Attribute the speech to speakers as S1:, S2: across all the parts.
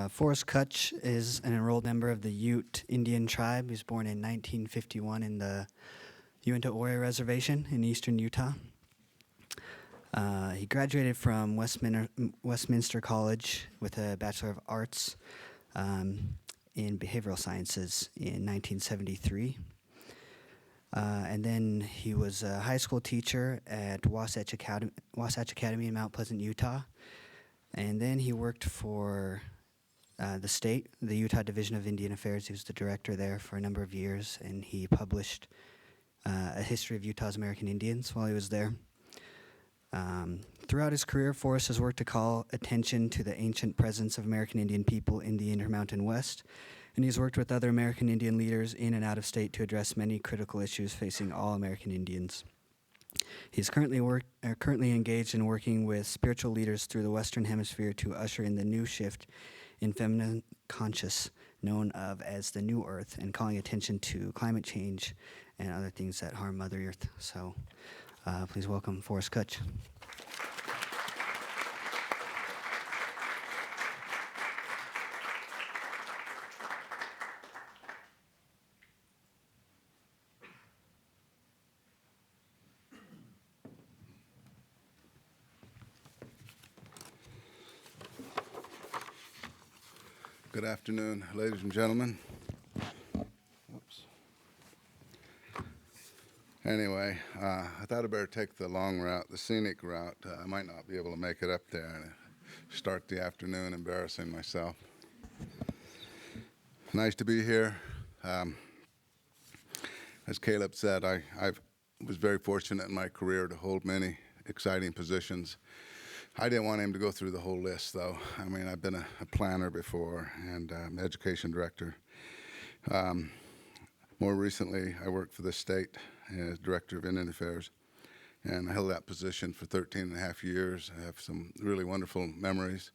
S1: Forrest Cuch is an enrolled member of the Ute Indian tribe. He was born in 1951 in the Uinta Ori Reservation in eastern Utah. He graduated from Westminster College with a Bachelor of Arts in Behavioral Sciences in 1973. And then he was a high school teacher at Wasatch Academy in Mount Pleasant, Utah. And then he worked for the Utah Division of Indian Affairs. He was the director there for a number of years, and he published a history of Utah's American Indians while he was there. Throughout his career, Forrest has worked to call attention to the ancient presence of American Indian people in the Intermountain West, and he's worked with other American Indian leaders in and out of state to address many critical issues facing all American Indians. He's currently engaged in working with spiritual leaders through the Western Hemisphere to usher in the new shift in feminine conscious, known of as the New Earth, and calling attention to climate change and other things that harm Mother Earth. So please welcome Forrest Cuch.
S2: Good afternoon, ladies and gentlemen. Oops. Anyway, I thought I'd better take the long route, the scenic route. I might not be able to make it up there and start the afternoon embarrassing myself. Nice to be here. As Caleb said, I was very fortunate in my career to hold many exciting positions. I didn't want him to go through the whole list, though. I mean, I've been a planner before and education director. More recently, I worked for the state as director of Indian Affairs, and I held that position for 13 and a half years. I have some really wonderful memories,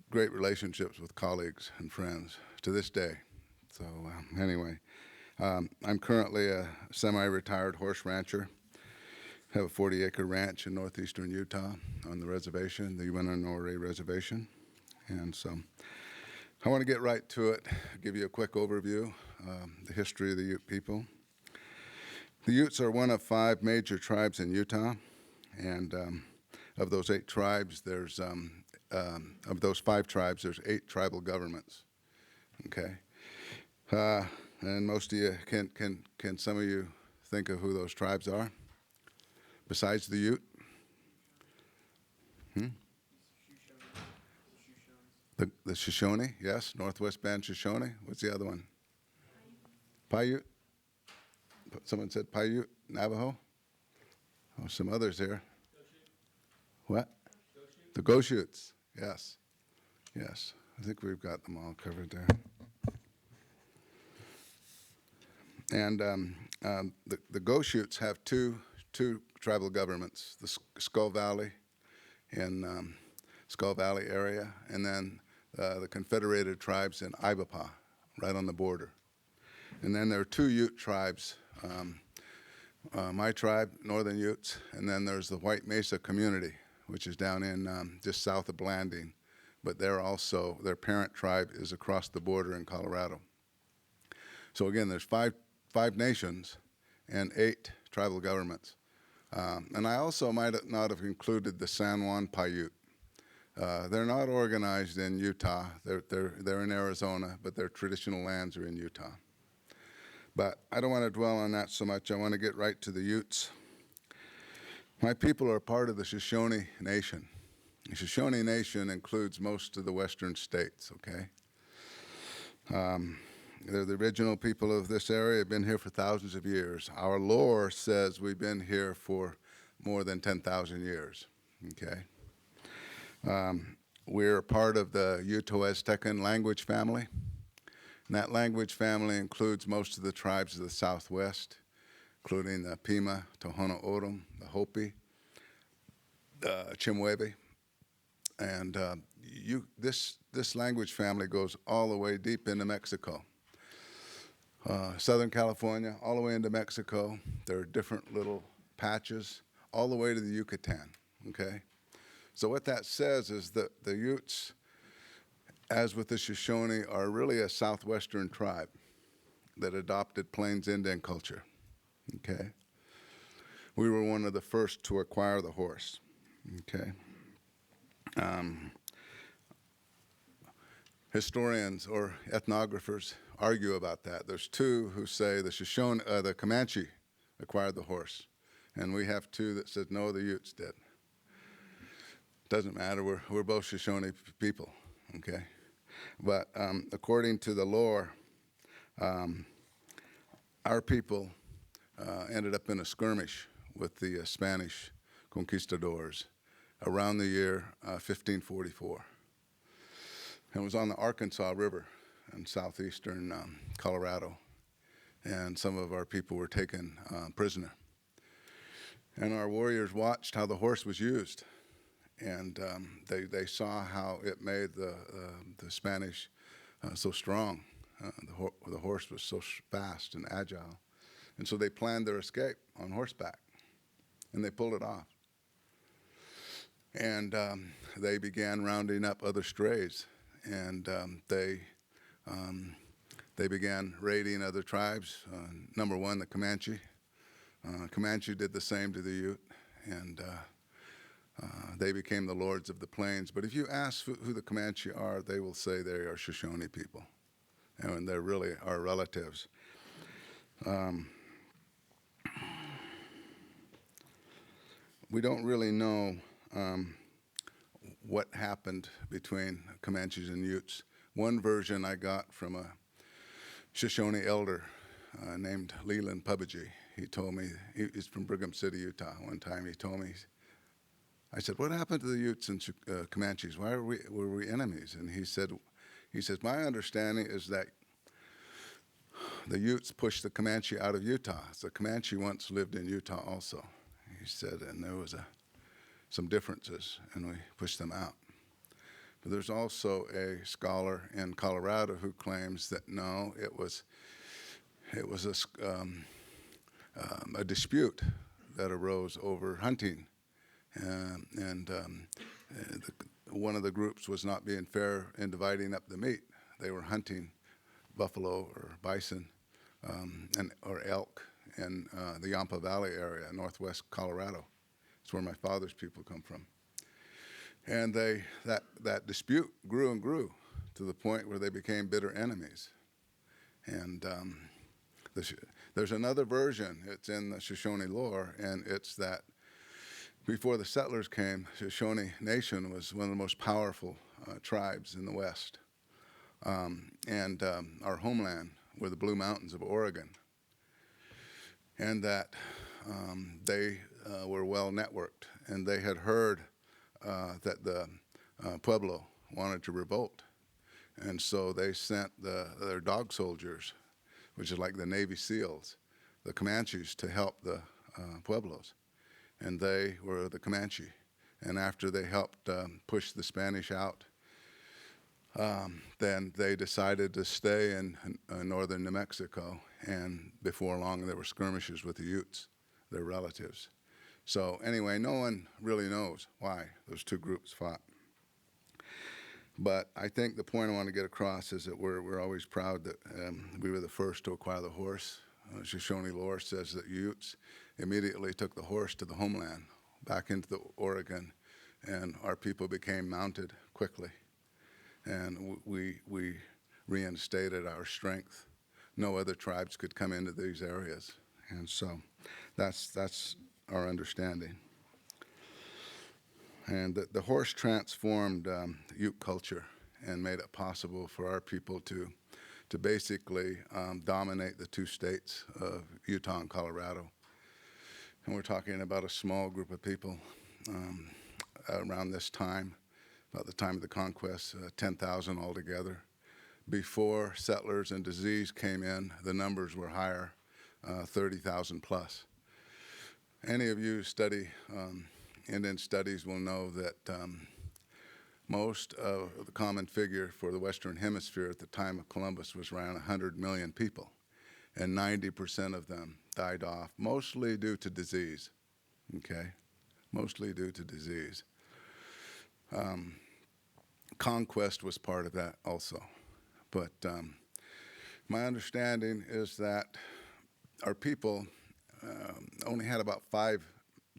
S2: great relationships with colleagues and friends to this day. So anyway, I'm currently a semi-retired horse rancher. I have a 40-acre ranch in northeastern Utah on the reservation, the Uinta Ori Reservation. And so I want to get right to it, give you a quick overview, the history of the Ute people. The Utes are one of 5 major tribes in Utah, and of those 8 tribes, of those 5 tribes, there's 8 tribal governments. Okay, and most of you can some of you think of who those tribes are? Besides the Ute? The Shoshone, yes, Northwest Band Shoshone. What's the other one? Paiute. Someone said Paiute, Navajo. Oh, some others here. What? The Goshutes, yes. Yes, I think we've got them all covered there. And the Goshutes have two tribal governments, the Skull Valley in Skull Valley area, and then the Confederated Tribes in Ibapa, right on the border. And then there are 2 Ute tribes, my tribe, Northern Utes, and then there's the White Mesa community, which is down in just south of Blanding, but they're also, their parent tribe is across the border in Colorado. So again, there's five nations and 8 tribal governments. And I also might not have included the San Juan Paiute. They're not organized in Utah. They're in Arizona, but their traditional lands are in Utah. But I don't want to dwell on that so much. I want to get right to the Utes. My people are part of the Shoshone Nation. The Shoshone Nation includes most of the western states, okay? They're the original people of this area, have been here for thousands of years. Our lore says we've been here for more than 10,000 years, okay? We're part of the Uto-Aztecan language family. And that language family includes most of the tribes of the Southwest, including the Pima, Tohono O'odham, the Hopi, Chemehuevi. And this language family goes all the way deep into Mexico. Southern California, all the way into Mexico. There are different little patches, all the way to the Yucatan, okay? So what that says is that the Utes as with the Shoshone, are really a southwestern tribe that adopted Plains Indian culture, okay? We were one of the first to acquire the horse, okay? Historians or ethnographers argue about that. There's two who say the Comanche acquired the horse, and we have two that said, no, the Utes did. Doesn't matter, we're both Shoshone people, okay? But according to the lore, our people ended up in a skirmish with the Spanish conquistadors around the year 1544. It was on the Arkansas River in southeastern Colorado, and some of our people were taken prisoner. And our warriors watched how the horse was used, and they saw how it made the Spanish so strong. The horse was so fast and agile. And so they planned their escape on horseback, and they pulled it off. And they began rounding up other strays, and they began raiding other tribes. Number one, the Comanche. Comanche did the same to the Ute, and they became the lords of the plains. But if you ask who the Comanche are, they will say they are Shoshone people, and they're really our relatives. We don't really know what happened between Comanches and Utes. One version I got from a Shoshone elder named Leland Pubbagee. He told me, he's from Brigham City, Utah. One time he told me, I said, what happened to the Utes and Comanches? Why were we enemies? And he says, my understanding is that the Utes pushed the Comanche out of Utah. The Comanche once lived in Utah also. He said, and there was some differences, and we pushed them out. But there's also a scholar in Colorado who claims that no, it was a dispute that arose over hunting, and one of the groups was not being fair in dividing up the meat. They were hunting buffalo or bison or elk in the Yampa Valley area, northwest Colorado. It's where my father's people come from. And that dispute grew and grew to the point where they became bitter enemies. And there's another version. It's in the Shoshone lore, and it's that before the settlers came, Shoshone Nation was one of the most powerful tribes in the West. And our homeland were the Blue Mountains of Oregon. And that they were well networked, and they had heard that the Pueblo wanted to revolt. And so they sent their dog soldiers, which is like the Navy SEALs, the Comanches, to help the Pueblos. And they were the Comanche. And after they helped push the Spanish out, then they decided to stay in northern New Mexico. And before long, there were skirmishes with the Utes, their relatives. So anyway, no one really knows why those two groups fought. But I think the point I want to get across is that we're always proud that we were the first to acquire the horse. Shoshone lore says that Utes immediately took the horse to the homeland, back into the Oregon, and our people became mounted quickly. And we reinstated our strength. No other tribes could come into these areas. And so that's our understanding. And the horse transformed Ute culture and made it possible for our people to basically dominate the two states of Utah and Colorado. And we're talking about a small group of people around this time, about the time of the conquest, 10,000 altogether. Before settlers and disease came in, the numbers were higher, 30,000 plus. Any of you study Indian studies will know that most of the common figure for the Western Hemisphere at the time of Columbus was around 100 million people, and 90% of them died off, mostly due to disease, okay? Mostly due to disease. conquest was part of that also. But my understanding is that our people only had about 5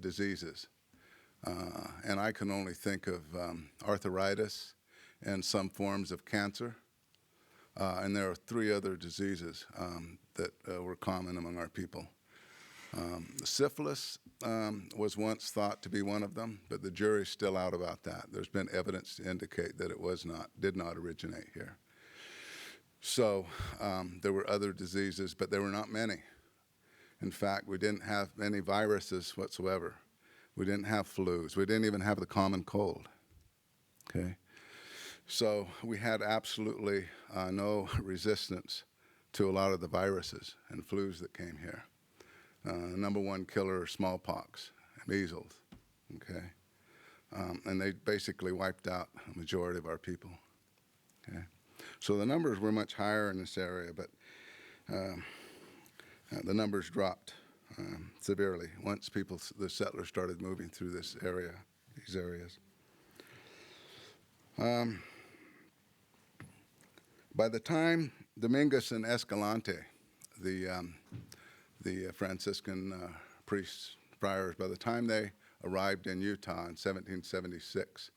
S2: diseases. And I can only think of arthritis and some forms of cancer. And there are 3 other diseases that were common among our people. Syphilis was once thought to be one of them, but the jury's still out about that. There's been evidence to indicate that it did not originate here. So there were other diseases, but there were not many. In fact, we didn't have any viruses whatsoever. We didn't have flus. We didn't even have the common cold. Okay? So we had absolutely no resistance to a lot of the viruses and flus that came here. Number 1 killer are smallpox, measles, okay? And they basically wiped out a majority of our people, okay? So the numbers were much higher in this area, but the numbers dropped severely once the settlers started moving through these areas. By the time Dominguez and Escalante, the Franciscan priests, friars, by the time they arrived in Utah in 1776,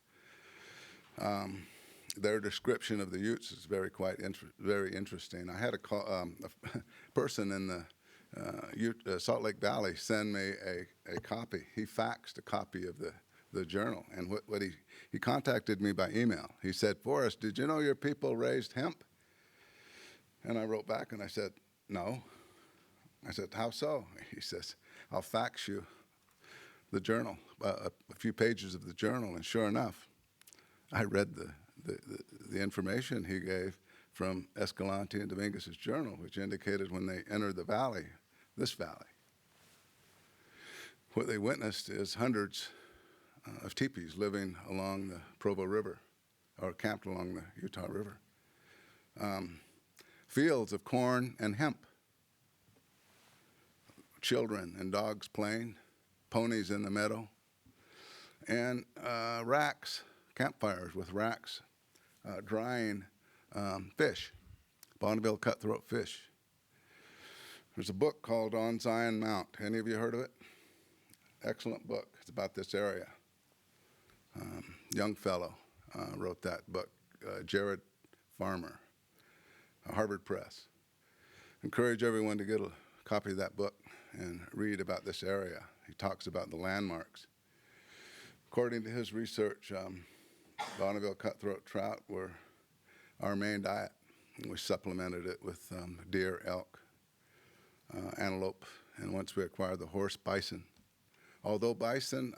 S2: their description of the Utes is very interesting. I had a person in the Salt Lake Valley send me a copy. He faxed a copy of the journal, and what he contacted me by email. He said, "Forrest, did you know your people raised hemp?" And I wrote back and I said, "No." I said, "How so?" He says, "I'll fax you the journal, a few pages of the journal." And sure enough, I read the information he gave from Escalante and Dominguez's journal, which indicated when they entered the valley, this valley, what they witnessed is hundreds of teepees living along the Provo River, or camped along the Utah River. Fields of corn and hemp. Children and dogs playing, ponies in the meadow, and racks, campfires with racks, drying fish, Bonneville cutthroat fish. There's a book called On Zion Mount. Any of you heard of it? Excellent book. It's about this area. Young fellow wrote that book, Jared Farmer, Harvard Press. Encourage everyone to get a copy of that book and read about this area. He talks about the landmarks. According to his research, Bonneville cutthroat trout were our main diet. We supplemented it with deer, elk, antelope, and once we acquired the horse, bison. Although bison,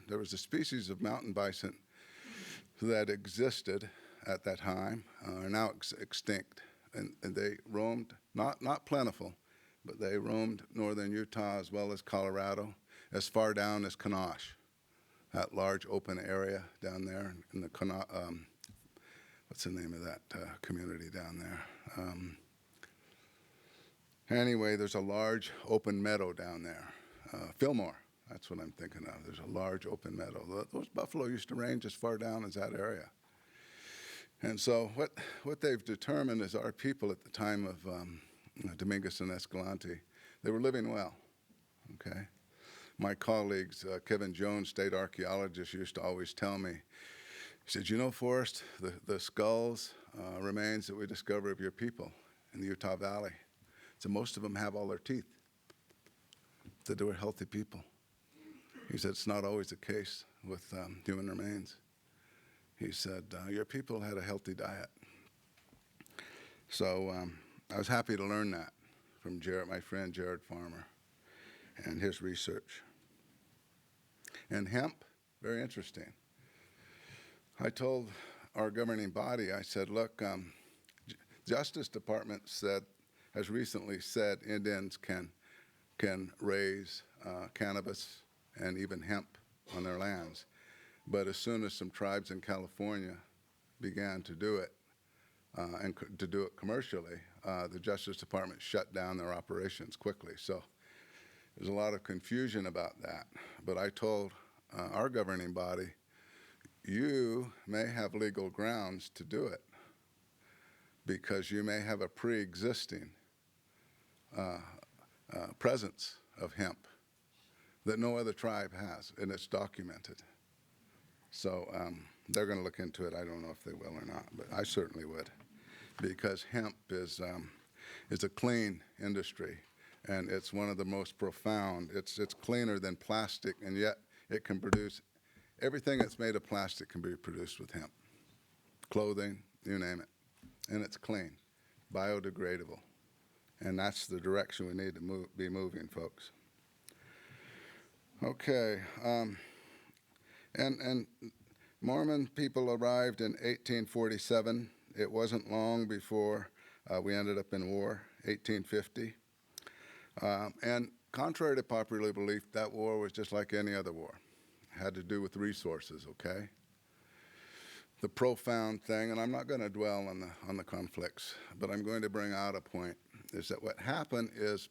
S2: there was a species of mountain bison that existed at that time, are now extinct. And they roamed, not plentiful, but they roamed northern Utah as well as Colorado, as far down as Comanche, that large open area down there in the what's the name of that community down there? Anyway, there's a large open meadow down there. Fillmore, that's what I'm thinking of. There's a large open meadow. Those buffalo used to range as far down as that area. And so what they've determined is our people at the time of Dominguez and Escalante, they were living well, okay? My colleagues, Kevin Jones, state archaeologist, used to always tell me, he said, "You know, Forrest, the skulls, remains that we discover of your people in the Utah Valley, so most of them have all their teeth." He said they were healthy people. He said it's not always the case with human remains. He said, your people had a healthy diet. So I was happy to learn that from my friend Jared Farmer and his research. And hemp, very interesting. I told our governing body, I said, look, Justice Department has recently said Indians can raise cannabis and even hemp on their lands. But as soon as some tribes in California began to do it, and to do it commercially, the Justice Department shut down their operations quickly. So there's a lot of confusion about that. But I told our governing body, you may have legal grounds to do it because you may have a pre-existing presence of hemp that no other tribe has, and it's documented. So they're going to look into it. I don't know if they will or not, but I certainly would, because hemp is a clean industry, and it's one of the most profound. It's cleaner than plastic, and yet it can produce everything that's made of plastic can be produced with hemp. Clothing, you name it, and it's clean, biodegradable, and that's the direction we need to be moving, folks. Okay, and Mormon people arrived in 1847. It wasn't long before we ended up in war, 1850. And contrary to popular belief, that war was just like any other war. It had to do with resources, okay? The profound thing, and I'm not going to dwell on the conflicts, but I'm going to bring out a point, is that what happened is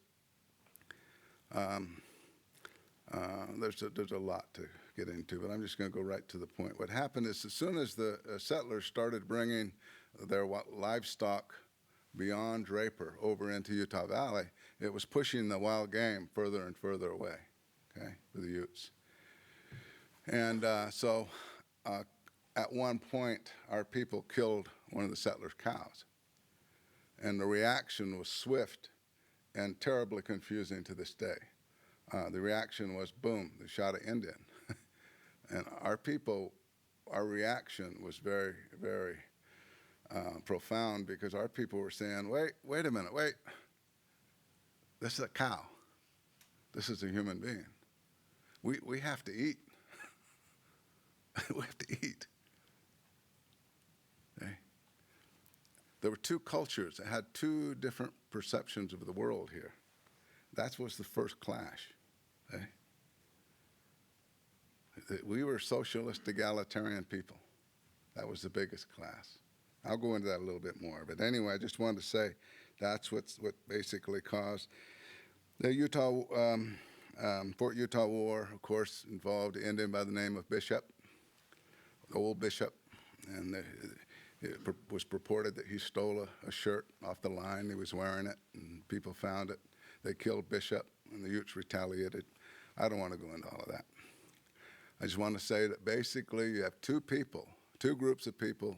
S2: there's a lot to get into, but I'm just going to go right to the point. What happened is as soon as the settlers started bringing their livestock beyond Draper over into Utah Valley, it was pushing the wild game further and further away, okay, for the Utes. And so at one point, our people killed one of the settlers' cows. And the reaction was swift and terribly confusing to this day. The reaction was, boom, they shot an Indian. And our reaction was very, very profound, because our people were saying, wait a minute, wait. This is a cow. This is a human being. We have to eat. We have to eat. Okay? There were two cultures that had two different perceptions of the world here. That was the first clash. Okay? We were socialist egalitarian people. That was the biggest class. I'll go into that a little bit more. But anyway, I just wanted to say that's what basically caused the Fort Utah War. Of course, involved an Indian by the name of Bishop, the old Bishop, and it was purported that he stole a shirt off the line. He was wearing it, and people found it. They killed Bishop, and the Utes retaliated. I don't want to go into all of that. I just want to say that basically you have two groups of people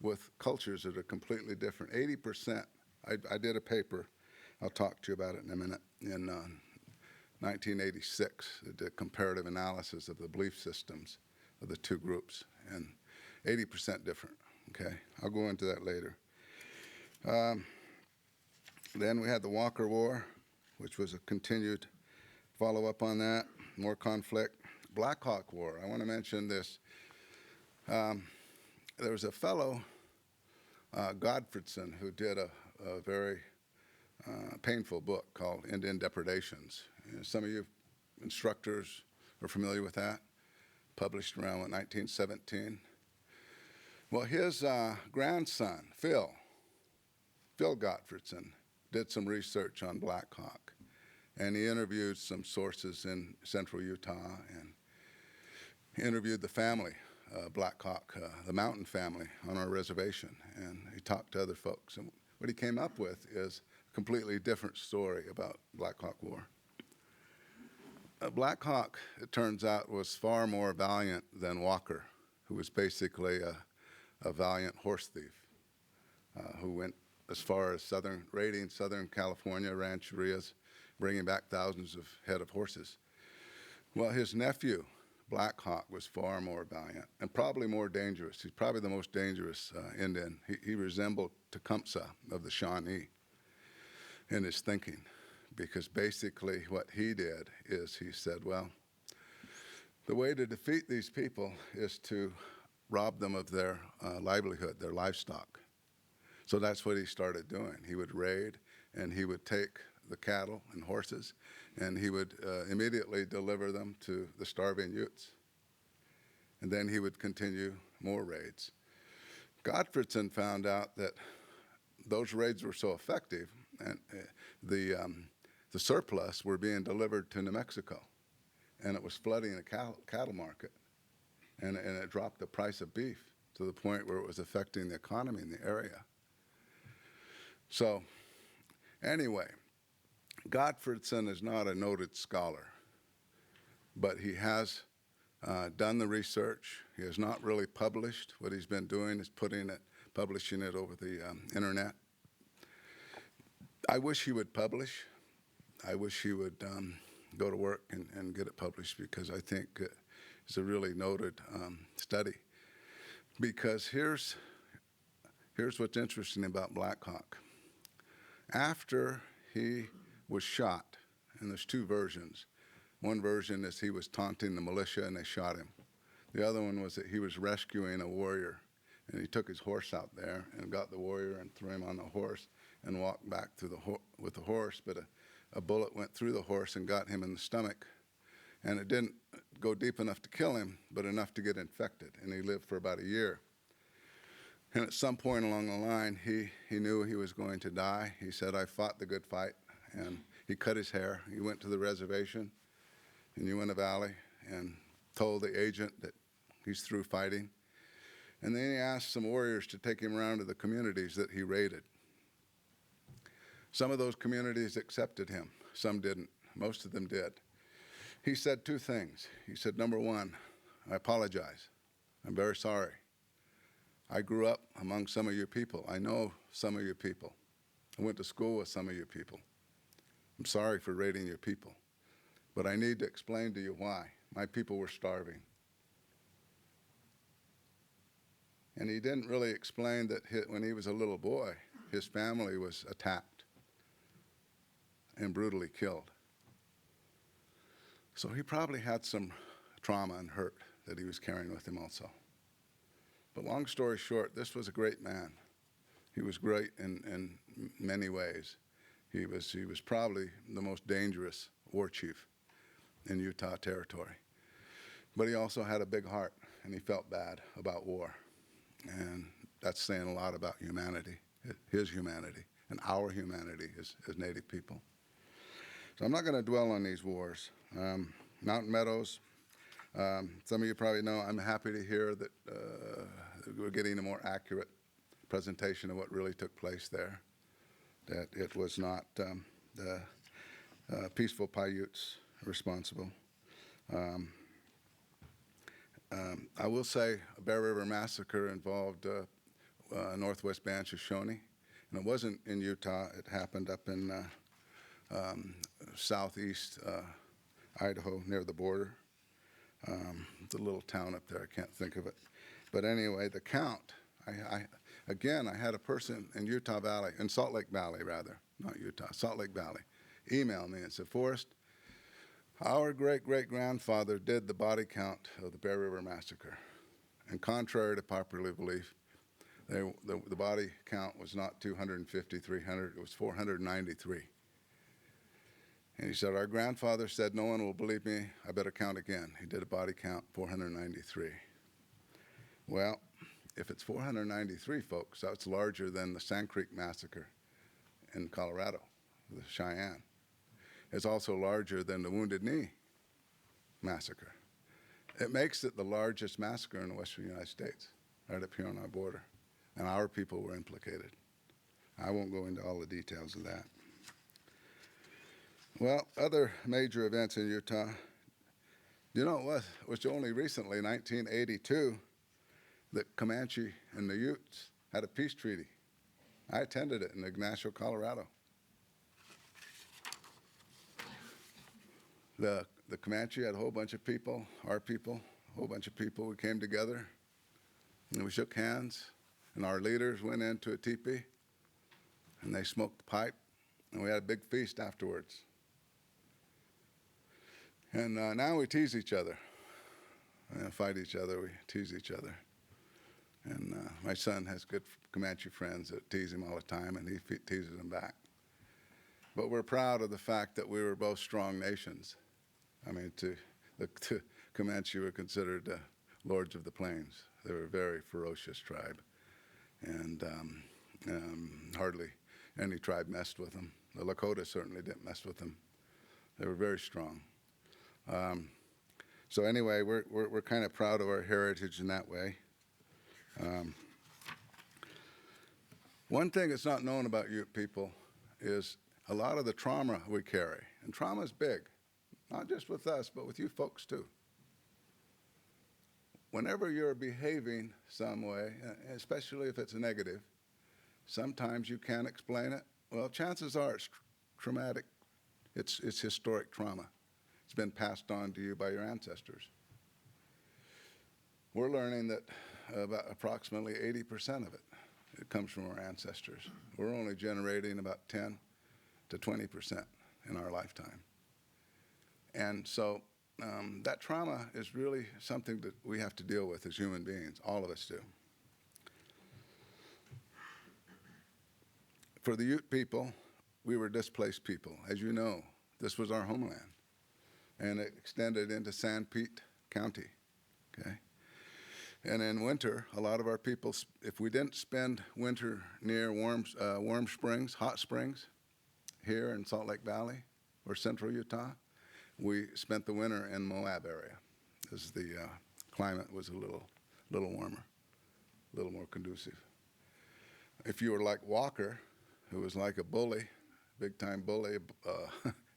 S2: with cultures that are completely different. 80%, I did a paper, I'll talk to you about it in a minute, in 1986, the comparative analysis of the belief systems of the two groups, and 80% different, okay? I'll go into that later. Then we had the Walker War, which was a continued follow-up on that, more conflict. Black Hawk War, I want to mention this. There was a fellow, Godfredson, who did a very painful book called Indian Depredations. Some of you instructors are familiar with that, published around 1917. Well, his grandson, Phil Godfredson, did some research on Black Hawk, and he interviewed some sources in central Utah, and he interviewed the family, Black Hawk, the mountain family on our reservation, and he talked to other folks. And what he came up with is a completely different story about Black Hawk War. Black Hawk, it turns out, was far more valiant than Walker, who was basically a valiant horse thief, who went as far as raiding Southern California rancherias, bringing back thousands of head of horses. Well, his nephew, Black Hawk, was far more valiant and probably more dangerous. He's probably the most dangerous Indian. He resembled Tecumseh of the Shawnee in his thinking, because basically what he did is he said, well, the way to defeat these people is to rob them of their livelihood, their livestock. So that's what he started doing. He would raid, and he would take the cattle and horses, and he would immediately deliver them to the starving Utes. And then he would continue more raids. Godfredson found out that those raids were so effective, and the surplus were being delivered to New Mexico, and it was flooding the cattle market. and it dropped the price of beef to the point where it was affecting the economy in the area. So anyway, Gottfredson is not a noted scholar, but he has done the research. He has not really published. What he's been doing is publishing it over the internet. I wish he would publish. I wish he would go to work and get it published, because I think it's a really noted study. Because here's what's interesting about Black Hawk. After he was shot, and there's two versions. One version is he was taunting the militia and they shot him. The other one was that he was rescuing a warrior, and he took his horse out there and got the warrior and threw him on the horse and walked back through with the horse, but a bullet went through the horse and got him in the stomach. And it didn't go deep enough to kill him, but enough to get infected, and he lived for about a year. And at some point along the line, he knew he was going to die. He said, I fought the good fight, and he cut his hair. He went to the reservation in Uinta Valley and told the agent that he's through fighting. And then he asked some warriors to take him around to the communities that he raided. Some of those communities accepted him, some didn't. Most of them did. He said two things. He said, number one, I apologize. I'm very sorry. I grew up among some of you people. I know some of you people. I went to school with some of you people. I'm sorry for raiding your people, but I need to explain to you why. My people were starving. And he didn't really explain that when he was a little boy, his family was attacked and brutally killed. So he probably had some trauma and hurt that he was carrying with him also. But long story short, this was a great man. He was great in many ways. He was probably the most dangerous war chief in Utah territory. But he also had a big heart, and he felt bad about war. And that's saying a lot about humanity, his humanity, and our humanity as Native people. So I'm not going to dwell on these wars. Mountain Meadows, some of you probably know, I'm happy to hear that we're getting a more accurate presentation of what really took place there, that it was not the peaceful Paiutes responsible. I will say a Bear River Massacre involved Northwest Band Shoshone, and it wasn't in Utah. It happened up in southeast Idaho near the border. It's a little town up there. I can't think of it. But anyway, the count, I had a person in Utah Valley, in Salt Lake Valley rather, not Utah, Salt Lake Valley, emailed me and said, Forrest, our great-great-grandfather did the body count of the Bear River Massacre. And contrary to popular belief, the body count was not 250, 300, it was 493. And he said, our grandfather said, no one will believe me, I better count again. He did a body count, 493. Well, if it's 493, folks, that's larger than the Sand Creek Massacre in Colorado, the Cheyenne. It's also larger than the Wounded Knee Massacre. It makes it the largest massacre in the western United States, right up here on our border. And our people were implicated. I won't go into all the details of that. Well, other major events in Utah. You know, it was only recently, 1982, that Comanche and the Utes had a peace treaty. I attended it in Ignacio, Colorado. The Comanche had a whole bunch of people, our people, a whole bunch of people. We came together, and we shook hands, and our leaders went into a teepee, and they smoked the pipe, and we had a big feast afterwards. And now we tease each other. We don't fight each other, we tease each other. And my son has good Comanche friends that tease him all the time, and he teases them back. But we're proud of the fact that we were both strong nations. I mean, the Comanche were considered lords of the plains. They were a very ferocious tribe, and hardly any tribe messed with them. The Lakota certainly didn't mess with them. They were very strong. So anyway, we're kind of proud of our heritage in that way. One thing that's not known about Ute people is a lot of the trauma we carry. And trauma is big, not just with us, but with you folks too. Whenever you're behaving some way, especially if it's negative, sometimes you can't explain it. Well, chances are it's traumatic. It's historic trauma. It's been passed on to you by your ancestors. We're learning that about approximately 80% of it comes from our ancestors. We're only generating about 10 to 20% in our lifetime. And so that trauma is really something that we have to deal with as human beings. All of us do. For the Ute people, we were displaced people. As you know, this was our homeland. And it extended into Sanpete County, okay? And in winter, a lot of our people, if we didn't spend winter near warm springs, hot springs, here in Salt Lake Valley or central Utah, we spent the winter in Moab area, as the climate was a little warmer, a little more conducive. If you were like Walker, who was like a bully, big-time bully,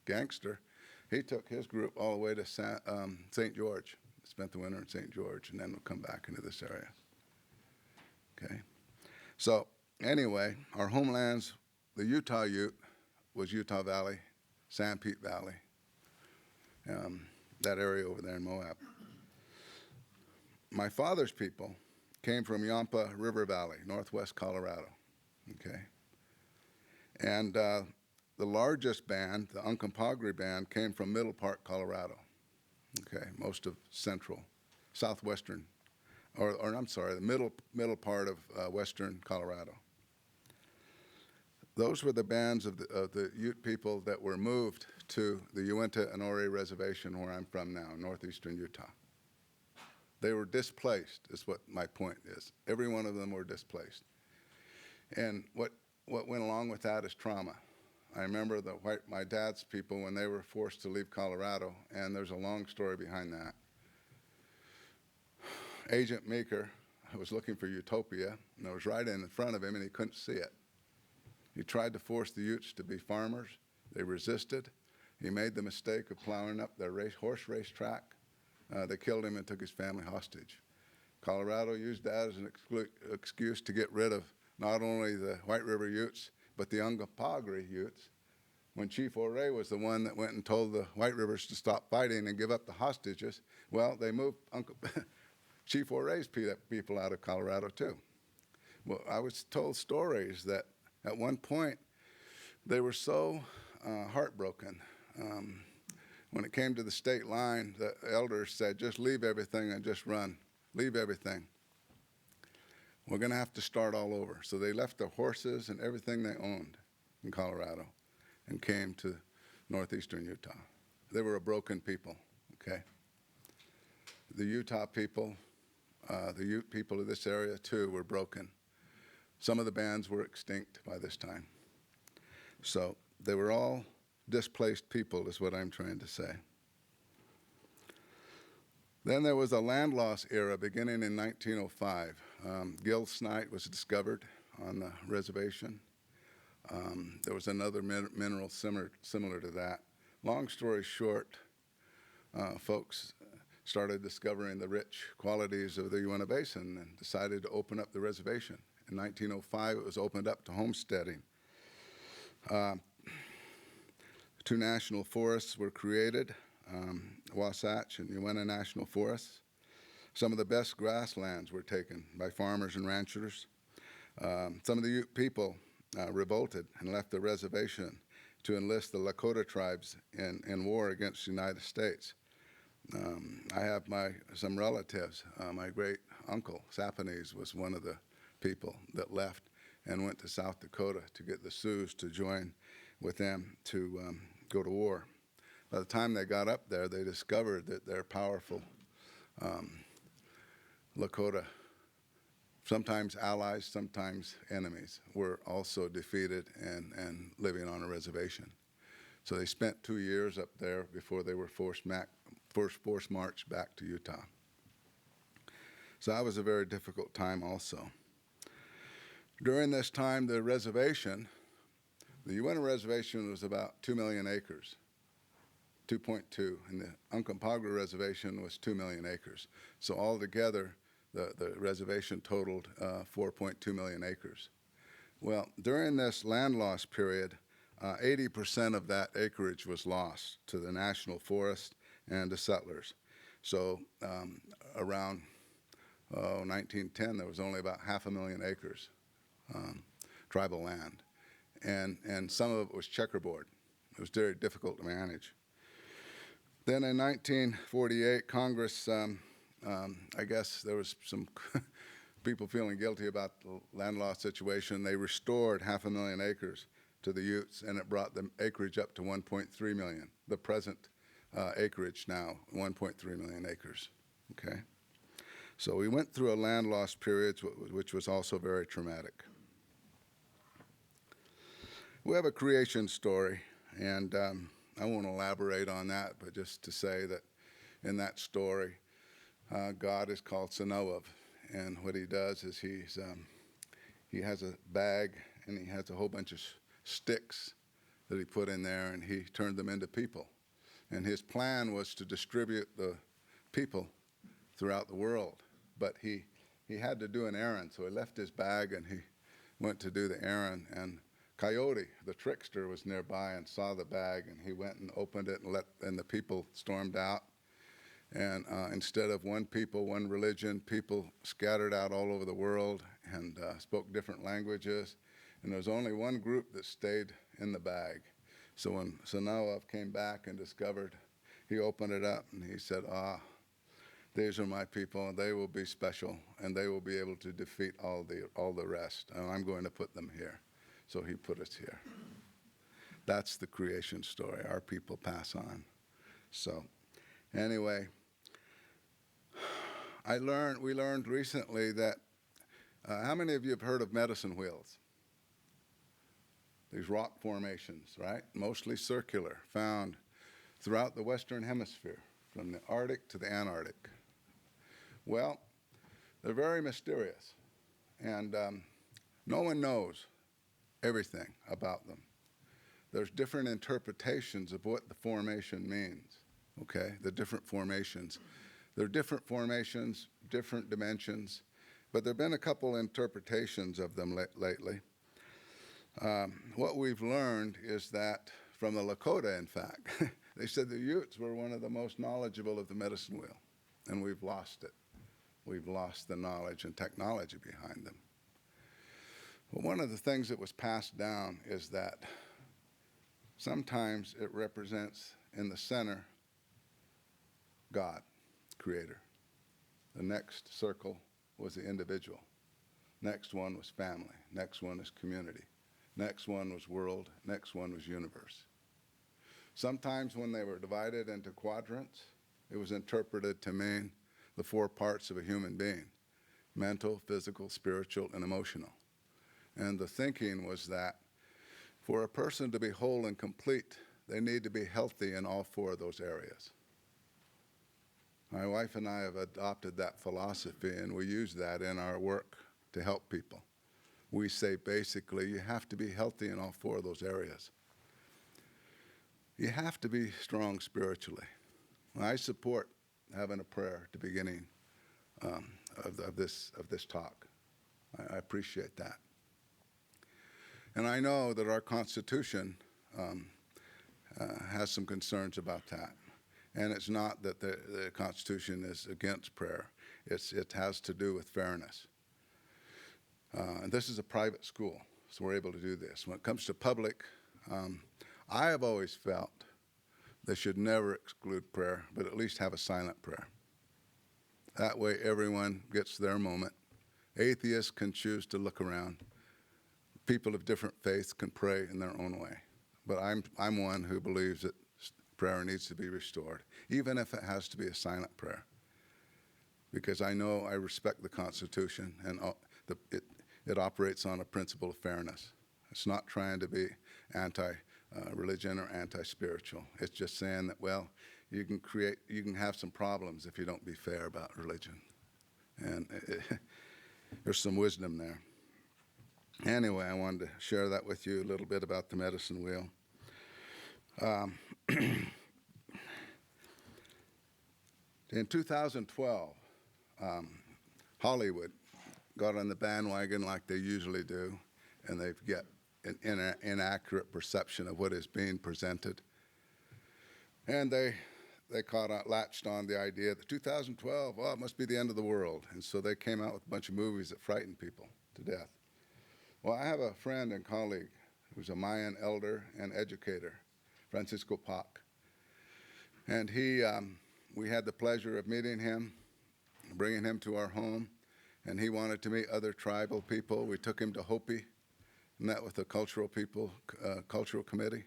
S2: gangster, he took his group all the way to St. George, spent the winter in St. George, and then would come back into this area. Okay? So anyway, our homelands, the Utah Ute was Utah Valley, Sanpete Valley, that area over there in Moab. My father's people came from Yampa River Valley, northwest Colorado, okay? And the largest band, the Uncompahgre band, came from Middle Park, Colorado, okay? Most of southwestern, or I'm sorry, the middle part of western Colorado. Those were the bands of the Ute people that were moved to the Uinta and Ori Reservation, where I'm from now, northeastern Utah. They were displaced, is what my point is. Every one of them were displaced. And what went along with that is trauma. I remember my dad's people when they were forced to leave Colorado, and there's a long story behind that. Agent Meeker was looking for utopia, and it was right in front of him, and he couldn't see it. He tried to force the Utes to be farmers. They resisted. He made the mistake of plowing up their horse race track. They killed him and took his family hostage. Colorado used that as an excuse to get rid of not only the White River Utes, but the Uncompahgre Utes. When Chief Ouray was the one that went and told the White Rivers to stop fighting and give up the hostages, well, they moved Chief Ouray's people out of Colorado too. Well, I was told stories that at one point they were so heartbroken. When it came to the state line, the elders said, just leave everything and just run. Leave everything. We're going to have to start all over. So they left their horses and everything they owned in Colorado and came to northeastern Utah. They were a broken people, okay? The Utah people, the Ute people of this area too were broken. Some of the bands were extinct by this time. So they were all displaced people is what I'm trying to say. Then there was a land loss era beginning in 1905. Gil Snite was discovered on the reservation. There was another mineral similar to that. Long story short, folks started discovering the rich qualities of the Uinta Basin and decided to open up the reservation. In 1905, it was opened up to homesteading. 2 national forests were created, Wasatch and Uinta National Forests. Some of the best grasslands were taken by farmers and ranchers. Some of the Ute people revolted and left the reservation to enlist the Lakota tribes in war against the United States. I have some relatives. My great uncle, Sapanese, was one of the people that left and went to South Dakota to get the Sioux to join with them to go to war. By the time they got up there, they discovered that their powerful Lakota, sometimes allies, sometimes enemies, were also defeated and living on a reservation. So they spent 2 years up there before they were forced first forced march back to Utah. So that was a very difficult time also. During this time, the Uinta Reservation was about 2 million acres, 2.2, and the Uncompahgre Reservation was 2 million acres. So altogether, the reservation totaled 4.2 million acres. Well, during this land loss period, 80% of that acreage was lost to the National Forest and to settlers. So around 1910, there was only about 500,000 acres, tribal land. And some of it was checkerboard. It was very difficult to manage. Then in 1948, Congress, I guess there was some people feeling guilty about the land loss situation. They restored 500,000 acres to the Utes, and it brought the acreage up to 1.3 million. The present acreage now, 1.3 million acres, okay? So we went through a land loss period, which was also very traumatic. We have a creation story, and I won't elaborate on that, but just to say that in that story, God is called Sanoav, and what he does is he has a bag, and he has a whole bunch of sticks that he put in there, and he turned them into people. And his plan was to distribute the people throughout the world, but he had to do an errand, so he left his bag, and he went to do the errand, and Coyote, the trickster, was nearby and saw the bag, and he went and opened it, and the people stormed out. And instead of one people, one religion, people scattered out all over the world and spoke different languages. And there was only one group that stayed in the bag. So when Sanoav came back and discovered, he opened it up and he said, these are my people, and they will be special, and they will be able to defeat all the rest. And I'm going to put them here. So he put us here. That's the creation story. Our people pass on. So anyway, we learned recently that, how many of you have heard of medicine wheels? These rock formations, right? Mostly circular, found throughout the Western Hemisphere, from the Arctic to the Antarctic. Well, they're very mysterious, and no one knows everything about them. There's different interpretations of what the formation means, okay? The different formations. There are different formations, different dimensions, but there have been a couple interpretations of them lately. What we've learned is that from the Lakota, in fact, they said the Utes were one of the most knowledgeable of the medicine wheel, and we've lost it. We've lost the knowledge and technology behind them. Well, one of the things that was passed down is that sometimes it represents in the center God, Creator. The next circle was the individual. Next one was family. Next one is community. Next one was world. Next one was universe. Sometimes when they were divided into quadrants, it was interpreted to mean the 4 parts of a human being: mental, physical, spiritual, and emotional. And the thinking was that for a person to be whole and complete, they need to be healthy in all 4 of those areas. My wife and I have adopted that philosophy, and we use that in our work to help people. We say basically, you have to be healthy in all 4 of those areas. You have to be strong spiritually. I support having a prayer at the beginning of this talk. I appreciate that. And I know that our Constitution has some concerns about that. And it's not that the Constitution is against prayer. It has to do with fairness. And this is a private school, so we're able to do this. When it comes to public, I have always felt they should never exclude prayer, but at least have a silent prayer. That way everyone gets their moment. Atheists can choose to look around. People of different faiths can pray in their own way. But I'm one who believes that prayer needs to be restored, even if it has to be a silent prayer. Because I know I respect the Constitution, and it operates on a principle of fairness. It's not trying to be anti-religion or anti-spiritual. It's just saying that, well, you can have some problems if you don't be fair about religion. And there's some wisdom there. Anyway, I wanted to share that with you, a little bit about the medicine wheel. In 2012, Hollywood got on the bandwagon like they usually do, and they get an inaccurate perception of what is being presented. And they latched on the idea that 2012, oh, it must be the end of the world. And so they came out with a bunch of movies that frightened people to death. Well, I have a friend and colleague who's a Mayan elder and educator, Francisco Pac. And we had the pleasure of meeting him, bringing him to our home, and he wanted to meet other tribal people. We took him to Hopi, met with the cultural committee,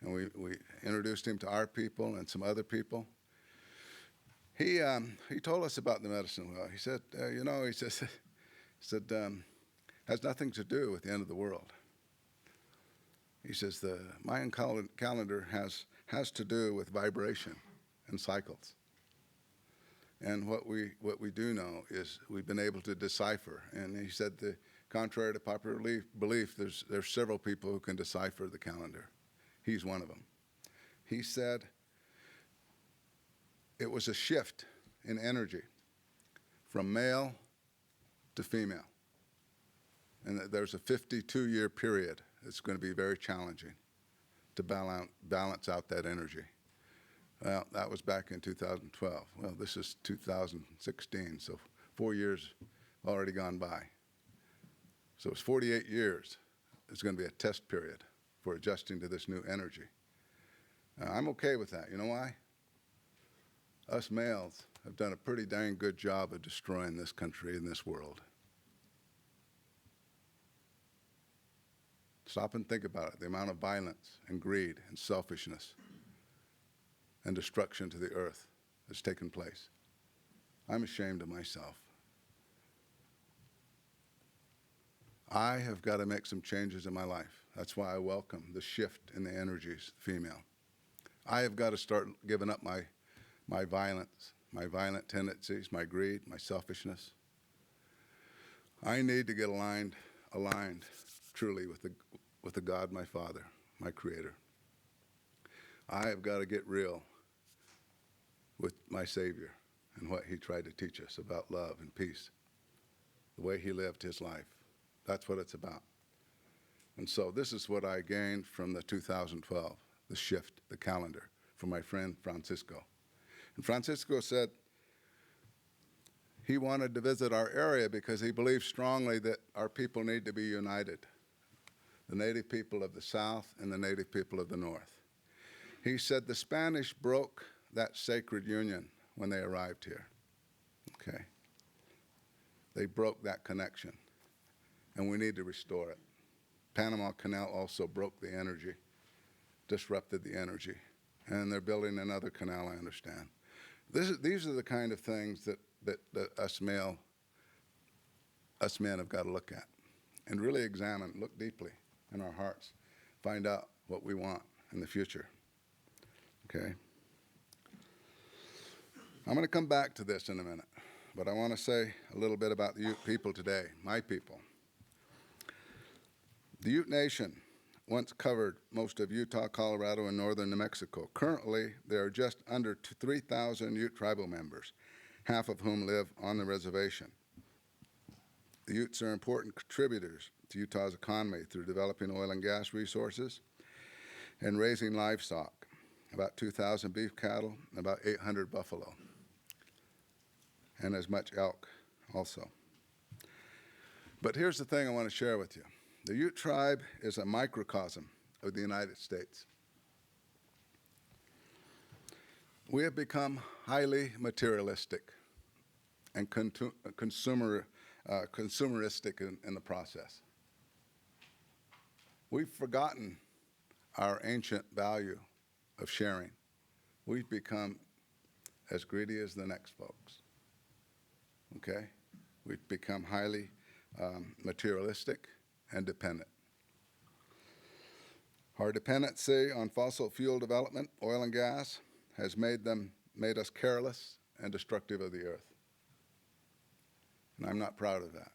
S2: and we introduced him to our people and some other people. He told us about the medicine wheel. He said, has nothing to do with the end of the world. He says the Mayan calendar has to do with vibration and cycles. And what we do know is we've been able to decipher. And he said, contrary to popular belief, there's several people who can decipher the calendar. He's one of them. He said it was a shift in energy from male to female. And that there's a 52-year period that's going to be very challenging to balance out that energy. Well, that was back in 2012. Well, this is 2016, so 4 years already gone by. So it's 48 years. It's going to be a test period for adjusting to this new energy. I'm okay with that. You know why? Us males have done a pretty dang good job of destroying this country and this world. Stop and think about it, the amount of violence and greed and selfishness and destruction to the earth that's taken place. I'm ashamed of myself. I have got to make some changes in my life. That's why I welcome the shift in the energies, female. I have got to start giving up my violence, my violent tendencies, my greed, my selfishness. I need to get aligned truly with the God, my Father, my Creator. I have got to get real with my Savior and what He tried to teach us about love and peace, the way He lived His life. That's what it's about. And so this is what I gained from the 2012, the shift, the calendar, from my friend Francisco. And Francisco said he wanted to visit our area because he believed strongly that our people need to be united, the native people of the South and the native people of the North. He said the Spanish broke that sacred union when they arrived here. Okay. They broke that connection, and we need to restore it. Panama Canal also broke the energy, disrupted the energy, and they're building another canal, I understand. These are the kind of things that us men have got to look at and really examine, look deeply in our hearts, find out what we want in the future. Okay? I'm going to come back to this in a minute, but I want to say a little bit about the Ute people today, my people. The Ute Nation once covered most of Utah, Colorado, and northern New Mexico. Currently, there are just under 3,000 Ute tribal members, half of whom live on the reservation. The Utes are important contributors to Utah's economy through developing oil and gas resources and raising livestock, about 2,000 beef cattle, and about 800 buffalo, and as much elk also. But here's the thing I want to share with you. The Ute tribe is a microcosm of the United States. We have become highly materialistic and consumeristic in the process. We've forgotten our ancient value of sharing. We've become as greedy as the next folks. Okay? We've become highly materialistic and dependent. Our dependency on fossil fuel development, oil and gas, has made us careless and destructive of the earth. And I'm not proud of that.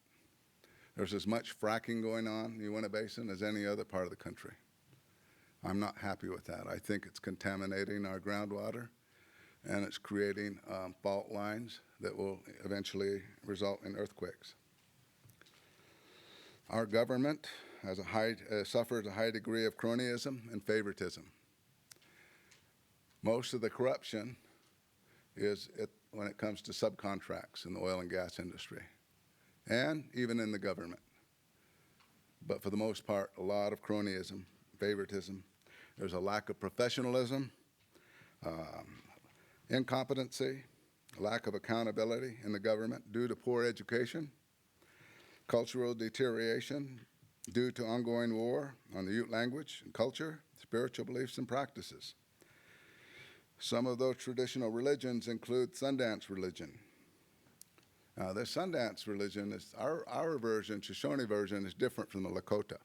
S2: There's as much fracking going on in the Uinta Basin as any other part of the country. I'm not happy with that. I think it's contaminating our groundwater, and it's creating fault lines that will eventually result in earthquakes. Our government suffers a high degree of cronyism and favoritism. Most of the corruption is when it comes to subcontracts in the oil and gas industry, and even in the government. But for the most part, a lot of cronyism, favoritism. There's a lack of professionalism, incompetency, lack of accountability in the government due to poor education, cultural deterioration due to ongoing war on the Ute language and culture, spiritual beliefs and practices. Some of those traditional religions include Sundance Religion. Now, the Sundance Religion is our version, Shoshone version, is different from the Lakota.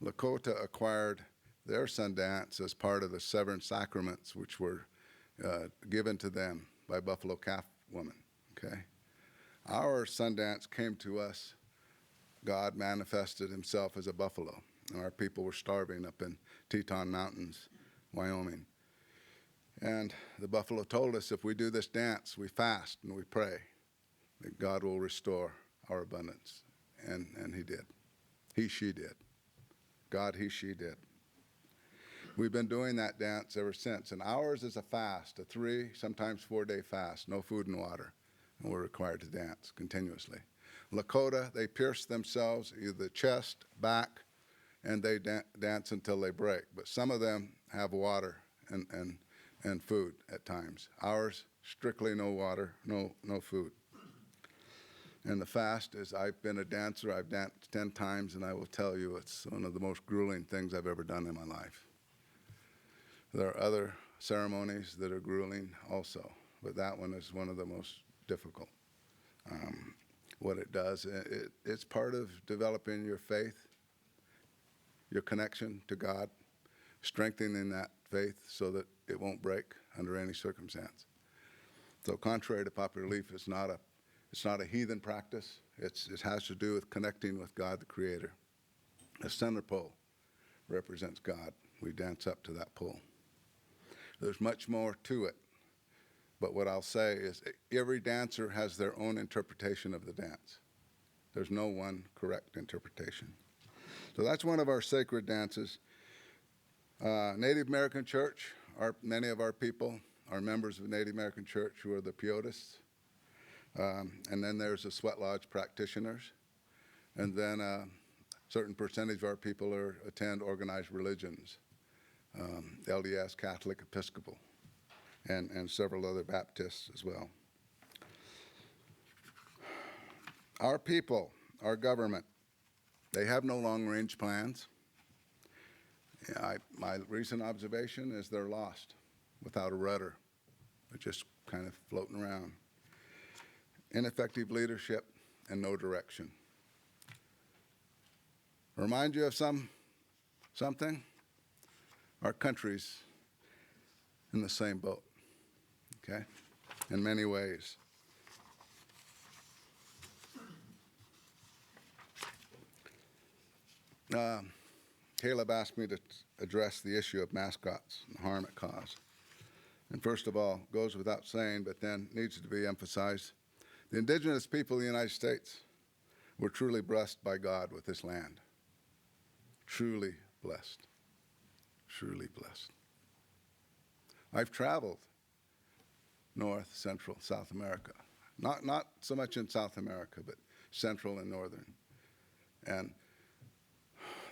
S2: Lakota acquired their Sundance as part of the seven sacraments which were given to them by Buffalo Calf Woman, okay? Our Sundance came to us, God manifested himself as a buffalo, and our people were starving up in Teton Mountains, Wyoming. And the buffalo told us if we do this dance, we fast and we pray, that God will restore our abundance. And he did. She did. God, she did. We've been doing that dance ever since. And ours is a fast, a 3, sometimes 4-day fast, no food and water. And we're required to dance continuously. Lakota, they pierce themselves, either the chest, back, and they dance until they break. But some of them have water and food at times. Ours, strictly no water, no food. And the fast is, I've been a dancer, I've danced 10 times, and I will tell you it's one of the most grueling things I've ever done in my life. There are other ceremonies that are grueling also, but that one is one of the most difficult. What it does, it's part of developing your faith, your connection to God, strengthening that faith so that it won't break under any circumstance. So contrary to popular belief, it's not a heathen practice. It has to do with connecting with God, the Creator. The center pole represents God. We dance up to that pole. There's much more to it. But what I'll say is every dancer has their own interpretation of the dance. There's no one correct interpretation. So that's one of our sacred dances. Native American Church, many of our people are members of Native American Church who are the Utes. And then there's the sweat lodge practitioners. And then a certain percentage of our people attend organized religions, LDS, Catholic, Episcopal, and several other Baptists as well. Our people, our government, they have no long-range plans. My recent observation is they're lost without a rudder. They're just kind of floating around. Ineffective leadership and no direction. Remind you of something? Our country's in the same boat, okay, in many ways. Caleb asked me to address the issue of mascots and the harm it caused. And first of all, goes without saying, but then needs to be emphasized, the indigenous people of the United States were truly blessed by God with this land. Truly blessed. Truly blessed. I've traveled North, Central, South America. Not so much in South America, but Central and Northern. And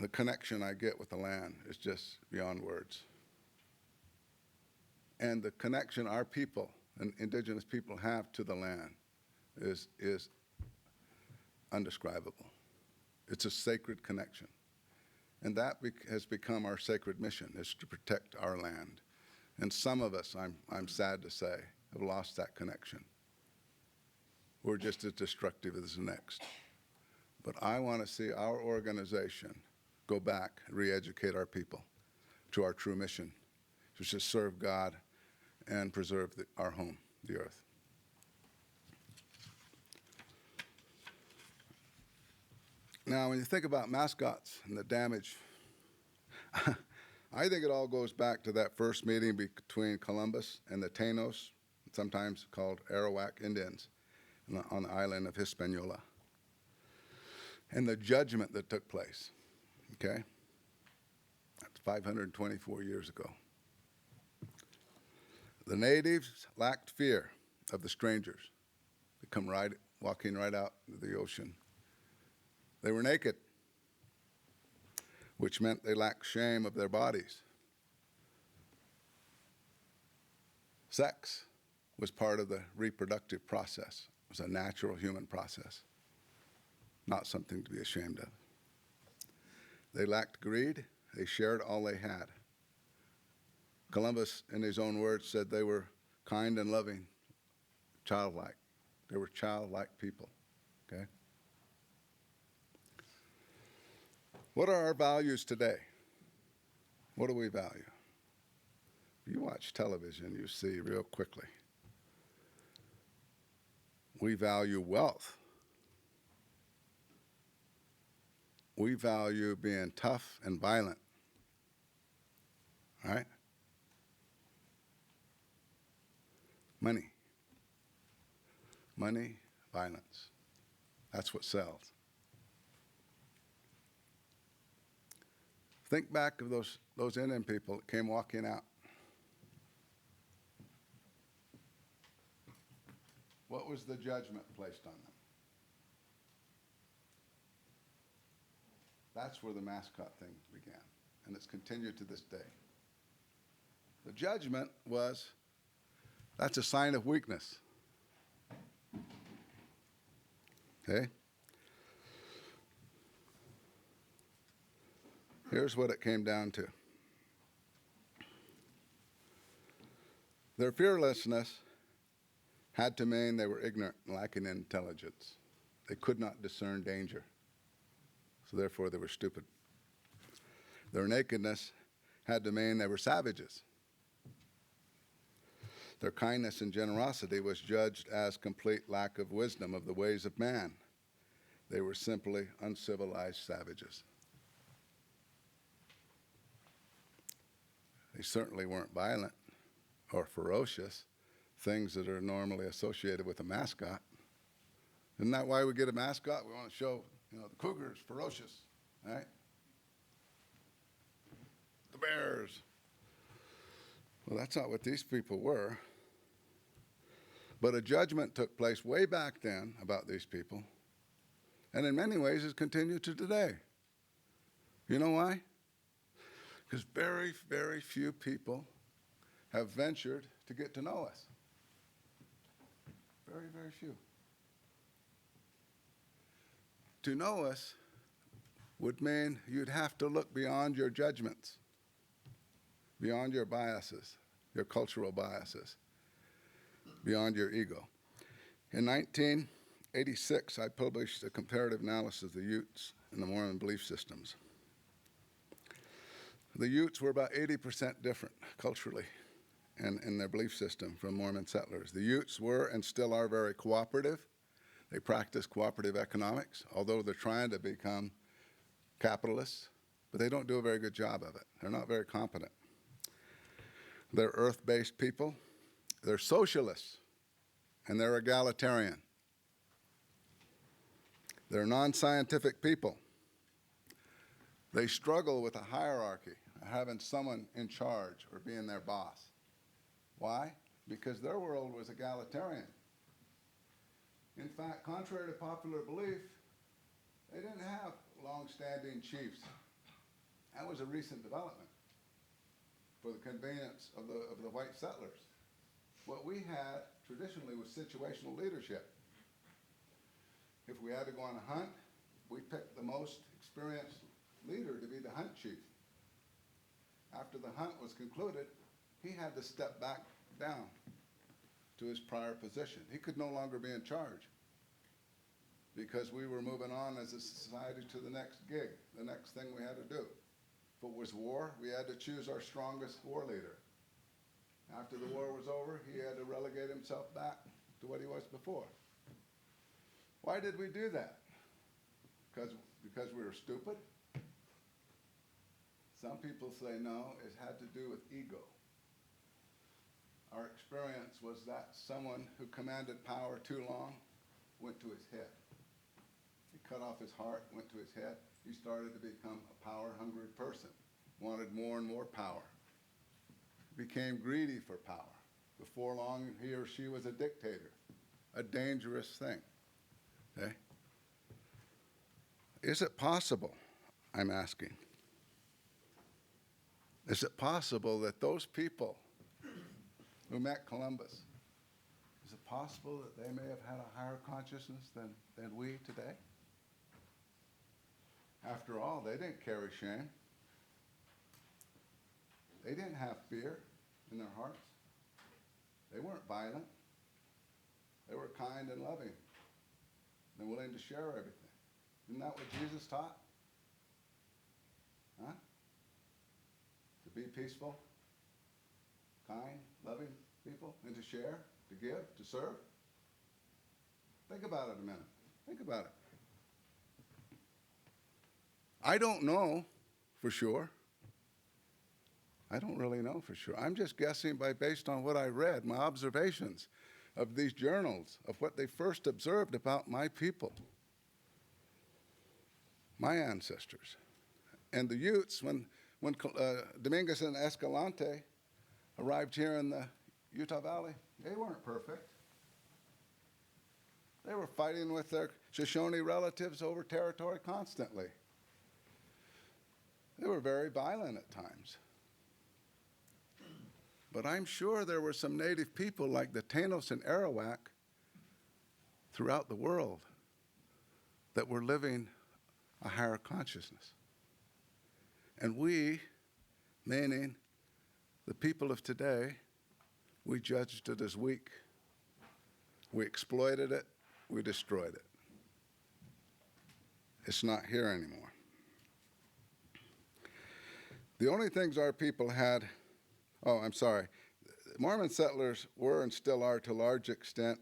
S2: the connection I get with the land is just beyond words. And the connection our people and indigenous people have to the land is undescribable. It's a sacred connection. And that has become our sacred mission, is to protect our land. And some of us, I'm sad to say, have lost that connection. We're just as destructive as the next. But I want to see our organization go back and re-educate our people to our true mission, which is to serve God and preserve our home, the earth. Now, when you think about mascots and the damage, I think it all goes back to that first meeting between Columbus and the Taínos, sometimes called Arawak Indians, on the island of Hispaniola, and the judgment that took place, okay? That's 524 years ago. The natives lacked fear of the strangers that come walking right out into the ocean. They were naked, which meant they lacked shame of their bodies. Sex was part of the reproductive process. It was a natural human process, not something to be ashamed of. They lacked greed. They shared all they had. Columbus, in his own words, said they were kind and loving, childlike. They were childlike people, okay? What are our values today? What do we value? If you watch television, you see real quickly. We value wealth. We value being tough and violent, all right? Money. Money, violence. That's what sells. Think back of those Indian people that came walking out. What was the judgment placed on them? That's where the mascot thing began, and it's continued to this day. The judgment was, that's a sign of weakness. Okay? Here's what it came down to. Their fearlessness had to mean they were ignorant and lacking in intelligence. They could not discern danger, so therefore they were stupid. Their nakedness had to mean they were savages. Their kindness and generosity was judged as complete lack of wisdom of the ways of man. They were simply uncivilized savages. They certainly weren't violent or ferocious, things that are normally associated with a mascot. Isn't that why we get a mascot? We want to show, the cougar is ferocious, right? The bears. Well, that's not what these people were. But a judgment took place way back then about these people, and in many ways has continued to today. You know why? Because very, very few people have ventured to get to know us. Very, very few. To know us would mean you'd have to look beyond your judgments, beyond your biases, your cultural biases, beyond your ego. In 1986, I published a comparative analysis of the Utes and the Mormon belief systems. The Utes were about 80% different culturally and in their belief system from Mormon settlers. The Utes were and still are very cooperative. They practice cooperative economics, although they're trying to become capitalists, but they don't do a very good job of it. They're not very competent. They're earth-based people. They're socialists, and they're egalitarian. They're non-scientific people. They struggle with a hierarchy, having someone in charge or being their boss. Why? Because their world was egalitarian. In fact, contrary to popular belief, they didn't have long-standing chiefs. That was a recent development for the convenience of the white settlers. What we had traditionally was situational leadership. If we had to go on a hunt, we picked the most experienced leader to be the hunt chief. After the hunt was concluded, he had to step back down to his prior position. He could no longer be in charge because we were moving on as a society to the next gig, the next thing we had to do. If it was war, we had to choose our strongest war leader. After the war was over, he had to relegate himself back to what he was before. Why did we do that? Because we were stupid? Some people say no, it had to do with ego. Our experience was that someone who commanded power too long went to his head. He cut off his heart, went to his head. He started to become a power-hungry person, wanted more and more power. Became greedy for power. Before long, he or she was a dictator, a dangerous thing. Okay? Is it possible, I'm asking, is it possible that those people who met Columbus, is it possible that they may have had a higher consciousness than we today? After all, they didn't carry shame. They didn't have fear in their hearts. They weren't violent. They were kind and loving and willing to share everything. Isn't that what Jesus taught? Huh? To be peaceful, kind, loving people, and to share, to give, to serve. Think about it a minute. Think about it. I don't know for sure. I don't really know for sure. I'm just guessing based on what I read, my observations of these journals, of what they first observed about my people, my ancestors. And the Utes, when Dominguez and Escalante arrived here in the Utah Valley, they weren't perfect. They were fighting with their Shoshone relatives over territory constantly. They were very violent at times. But I'm sure there were some native people like the Tenants and Arawak throughout the world that were living a higher consciousness. And we, meaning the people of today, we judged it as weak. We exploited it. We destroyed it. It's not here anymore. The only things our people had, Mormon settlers were and still are to a large extent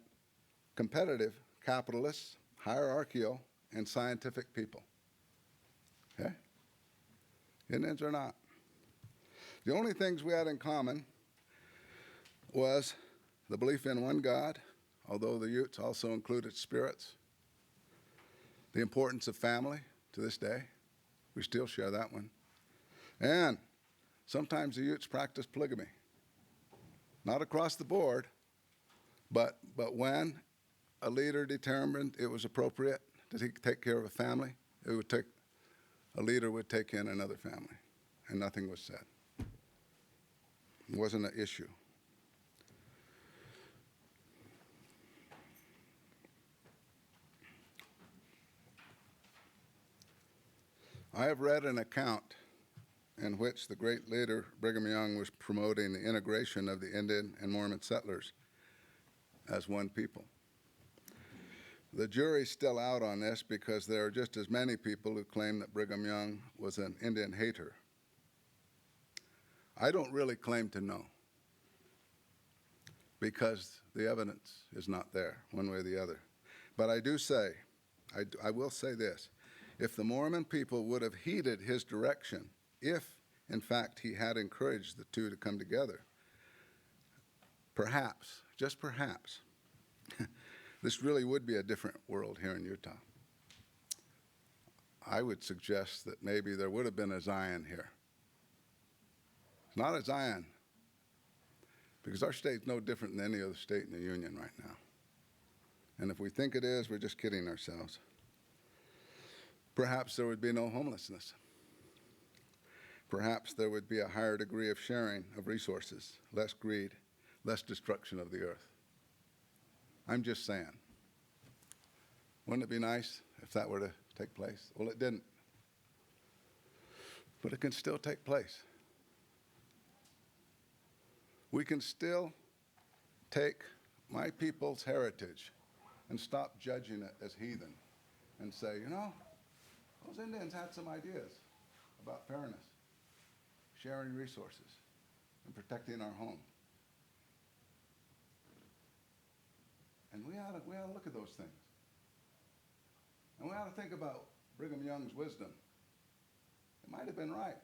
S2: competitive, capitalists, hierarchical, and scientific people. Okay? Indians are not. The only things we had in common was the belief in one God, although the Utes also included spirits, the importance of family to this day. We still share that one. And sometimes the Utes practice polygamy. Not across the board, but when a leader determined it was appropriate to take care of a family, a leader would take in another family, and nothing was said. It wasn't an issue. I have read an account in which the great leader Brigham Young was promoting the integration of the Indian and Mormon settlers as one people. The jury's still out on this because there are just as many people who claim that Brigham Young was an Indian hater. I don't really claim to know because the evidence is not there one way or the other. But I do say, I will say this, if the Mormon people would have heeded his direction, if, in fact, he had encouraged the two to come together, perhaps, just perhaps, this really would be a different world here in Utah. I would suggest that maybe there would have been a Zion here. It's not a Zion, because our state's no different than any other state in the Union right now. And if we think it is, we're just kidding ourselves. Perhaps there would be no homelessness. Perhaps there would be a higher degree of sharing of resources, less greed, less destruction of the earth. I'm just saying. Wouldn't it be nice if that were to take place? Well, it didn't. But it can still take place. We can still take my people's heritage and stop judging it as heathen and say, you know, those Indians had some ideas about fairness, sharing resources, and protecting our home. And we ought to look at those things. And we ought to think about Brigham Young's wisdom. It might have been right.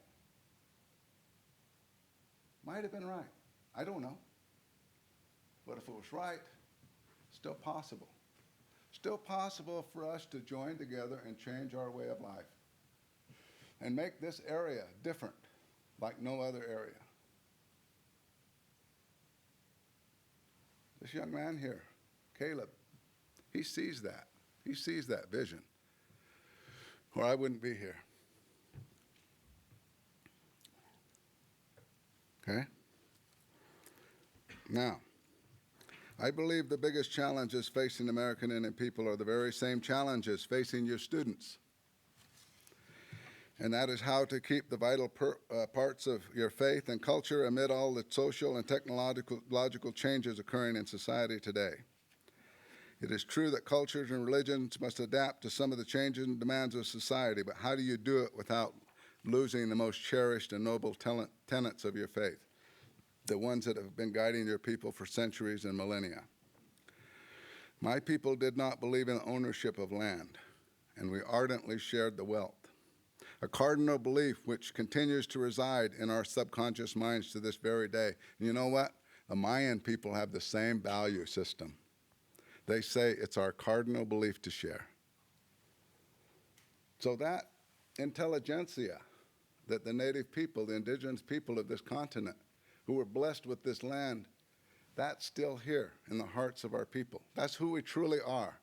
S2: Might have been right. I don't know. But if it was right, still possible. Still possible for us to join together and change our way of life and make this area different like no other area. This young man here, Caleb, he sees that. He sees that vision, or I wouldn't be here. Okay? Now, I believe the biggest challenges facing American Indian people are the very same challenges facing your students. And that is how to keep the vital parts of your faith and culture amid all the social and technological changes occurring in society today. It is true that cultures and religions must adapt to some of the changes and demands of society, but how do you do it without losing the most cherished and noble tenets of your faith, the ones that have been guiding your people for centuries and millennia? My people did not believe in ownership of land, and we ardently shared the wealth, a cardinal belief which continues to reside in our subconscious minds to this very day. And you know what? The Mayan people have the same value system. They say it's our cardinal belief to share. So that intelligentsia that the native people, the indigenous people of this continent, who were blessed with this land, that's still here in the hearts of our people. That's who we truly are.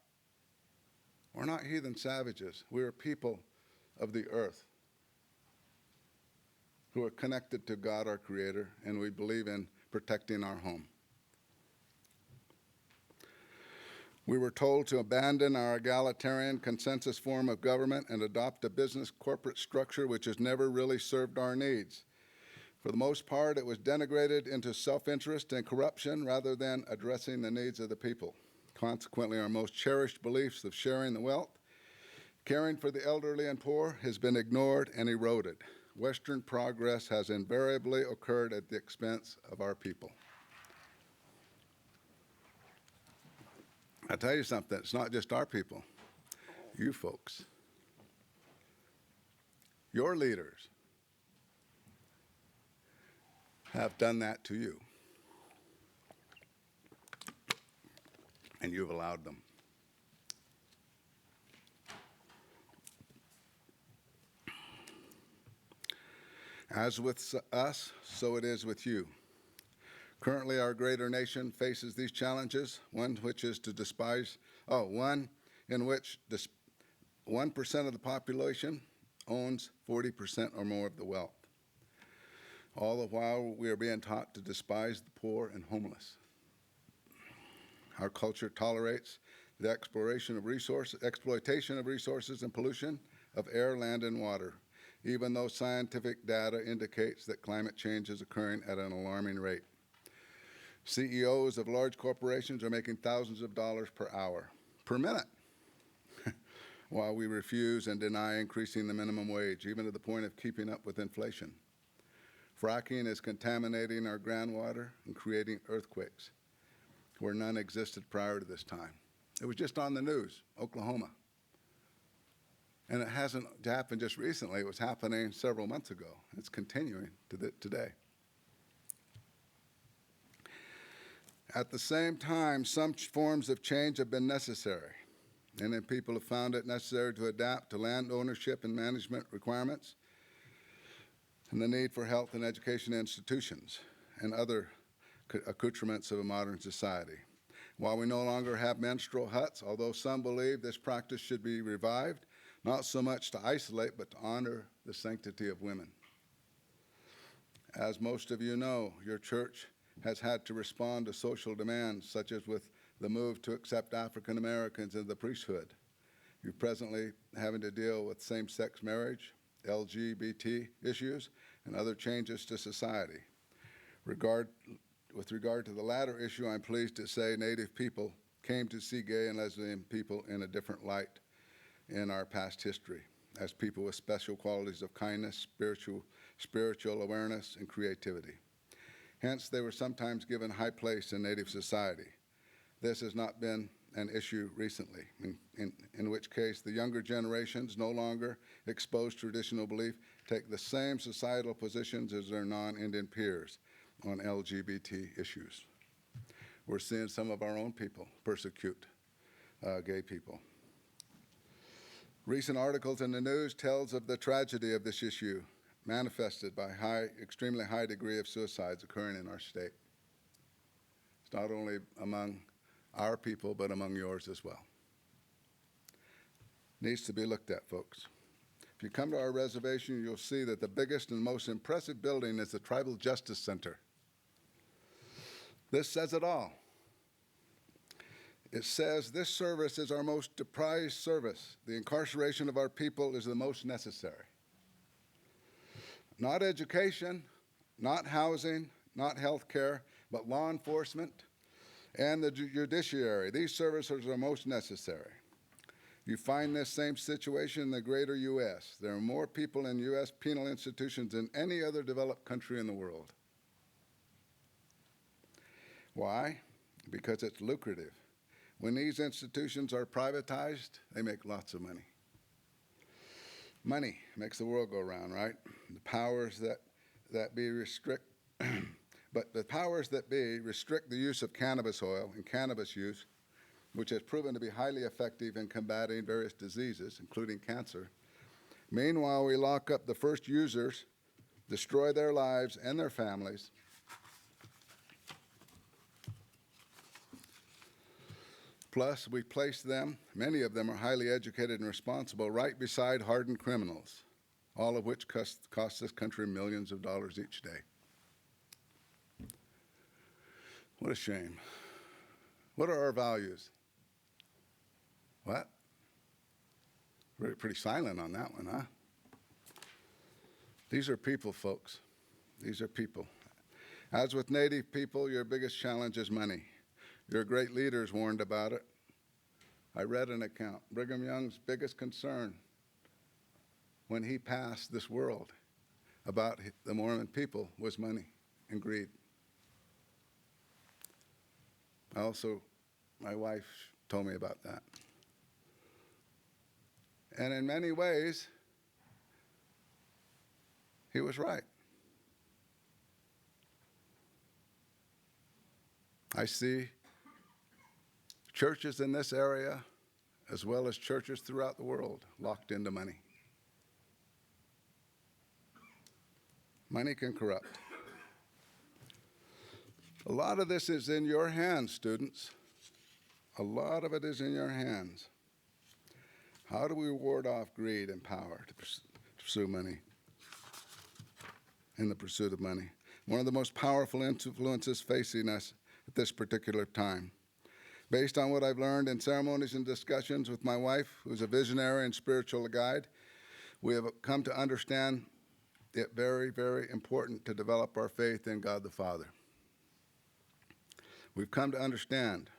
S2: We're not heathen savages. We're people of the earth who are connected to God, our Creator, and we believe in protecting our home. We were told to abandon our egalitarian consensus form of government and adopt a business corporate structure which has never really served our needs. For the most part, it was denigrated into self-interest and corruption rather than addressing the needs of the people. Consequently, our most cherished beliefs of sharing the wealth, caring for the elderly and poor, has been ignored and eroded. Western progress has invariably occurred at the expense of our people. I'll tell you something, it's not just our people, you folks. Your leaders have done that to you, and you've allowed them. As with us, so it is with you. Currently, our greater nation faces these challenges, one in which 1% of the population owns 40% or more of the wealth. All the while, we are being taught to despise the poor and homeless. Our culture tolerates the exploitation of resources and pollution of air, land, and water, even though scientific data indicates that climate change is occurring at an alarming rate. CEOs of large corporations are making thousands of dollars per hour, per minute, while we refuse and deny increasing the minimum wage, even to the point of keeping up with inflation. Fracking is contaminating our groundwater and creating earthquakes where none existed prior to this time. It was just on the news, Oklahoma. And it hasn't happened just recently. It was happening several months ago. It's continuing today. At the same time, some forms of change have been necessary. And then people have found it necessary to adapt to land ownership and management requirements and the need for health and education institutions and other accoutrements of a modern society. While we no longer have menstrual huts, although some believe this practice should be revived, not so much to isolate, but to honor the sanctity of women. As most of you know, your church has had to respond to social demands, such as with the move to accept African Americans in the priesthood. You're presently having to deal with same-sex marriage, LGBT issues, and other changes to society. With regard to the latter issue, I'm pleased to say Native people came to see gay and lesbian people in a different light in our past history, as people with special qualities of kindness, spiritual awareness, and creativity. Hence, they were sometimes given high place in Native society. This has not been an issue recently, in which case the younger generations, no longer exposed to traditional belief, take the same societal positions as their non-Indian peers on LGBT issues. We're seeing some of our own people persecute gay people. Recent articles in the news tells of the tragedy of this issue, manifested by extremely high degree of suicides occurring in our state. It's not only among our people, but among yours as well. Needs to be looked at, folks. If you come to our reservation, you'll see that the biggest and most impressive building is the Tribal Justice Center. This says it all. It says this service is our most prized service. The incarceration of our people is the most necessary. Not education, not housing, not health care, but law enforcement and the judiciary. These services are most necessary. You find this same situation in the greater U.S. There are more people in U.S. penal institutions than any other developed country in the world. Why? Because it's lucrative. When these institutions are privatized, they make lots of money. Money makes the world go round, right? The powers that be restrict, but the powers that be restrict the use of cannabis oil and cannabis use, which has proven to be highly effective in combating various diseases, including cancer. Meanwhile, we lock up the first users, destroy their lives and their families, plus, we place them, many of them are highly educated and responsible, right beside hardened criminals, all of which cost this country millions of dollars each day. What a shame. What are our values? What? We're pretty silent on that one, huh? These are people, folks. These are people. As with Native people, your biggest challenge is money. Your great leaders warned about it. I read an account. Brigham Young's biggest concern when he passed this world about the Mormon people was money and greed. My wife told me about that. And in many ways, he was right. I see churches in this area, as well as churches throughout the world, locked into money. Money can corrupt. A lot of this is in your hands, students. A lot of it is in your hands. How do we ward off greed and power to pursue money, in the pursuit of money? One of the most powerful influences facing us at this particular time. Based on what I've learned in ceremonies and discussions with my wife, who's a visionary and spiritual guide, we have come to understand it very, very important to develop our faith in God the Father. We've come to understand,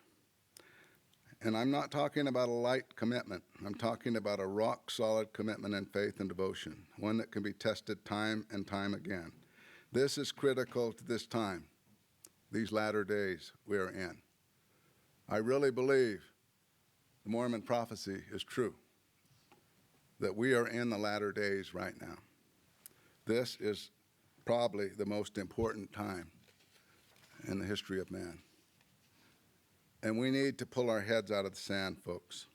S2: and I'm not talking about a light commitment. I'm talking about a rock-solid commitment in faith and devotion, one that can be tested time and time again. This is critical to this time, these latter days we are in. I really believe the Mormon prophecy is true, that we are in the latter days right now. This is probably the most important time in the history of man. And we need to pull our heads out of the sand, folks.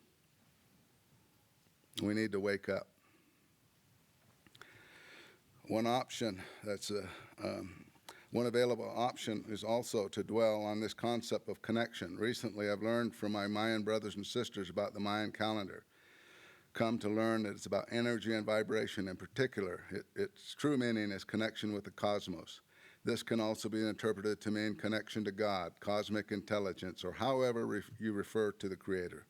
S2: We need to wake up. One available option is also to dwell on this concept of connection. Recently, I've learned from my Mayan brothers and sisters about the Mayan calendar. Come to learn that it's about energy and vibration in particular. Its true meaning is connection with the cosmos. This can also be interpreted to mean connection to God, cosmic intelligence, or however you refer to the Creator.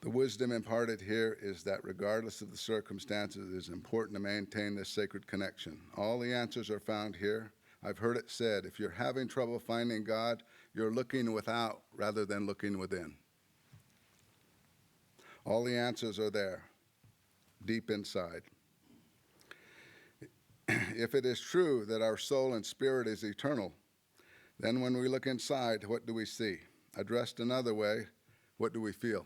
S2: The wisdom imparted here is that regardless of the circumstances, it is important to maintain this sacred connection. All the answers are found here. I've heard it said, if you're having trouble finding God, you're looking without rather than looking within. All the answers are there, deep inside. If it is true that our soul and spirit is eternal, then when we look inside, what do we see? Addressed another way, What do we feel?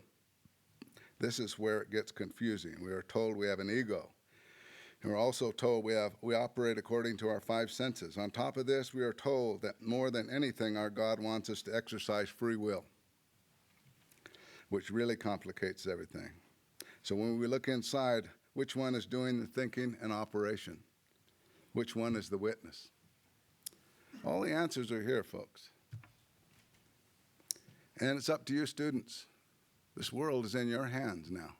S2: This is where it gets confusing. We are told we have an ego. And we're also told we operate according to our five senses. On top of this, we are told that more than anything, our God wants us to exercise free will, which really complicates everything. So when we look inside, which one is doing the thinking and operation? Which one is the witness? All the answers are here, folks. And it's up to you, students. This world is in your hands now.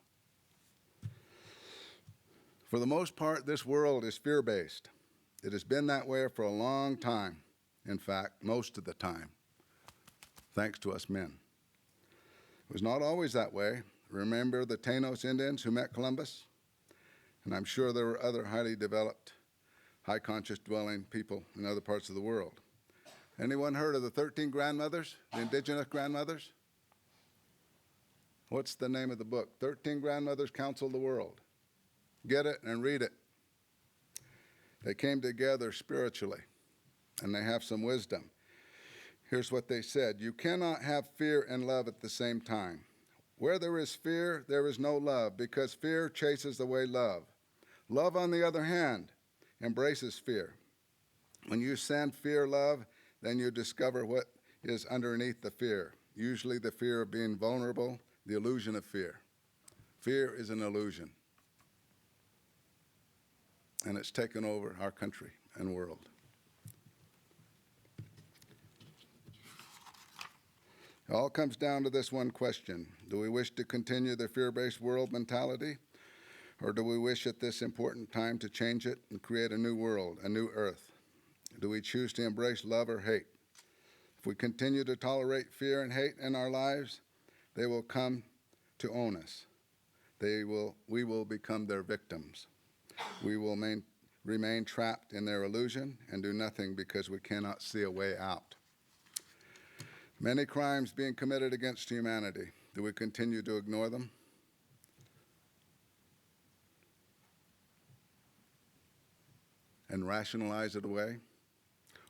S2: For the most part, this world is fear-based. It has been that way for a long time. In fact, most of the time, thanks to us men. It was not always that way. Remember the Tanos Indians who met Columbus? And I'm sure there were other highly developed, high conscious dwelling people in other parts of the world. Anyone heard of the 13 grandmothers, the indigenous grandmothers? What's the name of the book? 13 Grandmothers Counsel the World. Get it and read it. They came together spiritually, and they have some wisdom. Here's what they said. You cannot have fear and love at the same time. Where there is fear, there is no love, because fear chases away love. Love, on the other hand, embraces fear. When you send fear love, then you discover what is underneath the fear, usually the fear of being vulnerable, the illusion of fear. Fear is an illusion, and it's taken over our country and world. It all comes down to this one question. Do we wish to continue the fear-based world mentality, or do we wish at this important time to change it and create a new world, a new earth? Do we choose to embrace love or hate? If we continue to tolerate fear and hate in our lives, they will come to own us. We will become their victims. We will remain trapped in their illusion and do nothing because we cannot see a way out. Many crimes being committed against humanity. Do we continue to ignore them? And rationalize it away?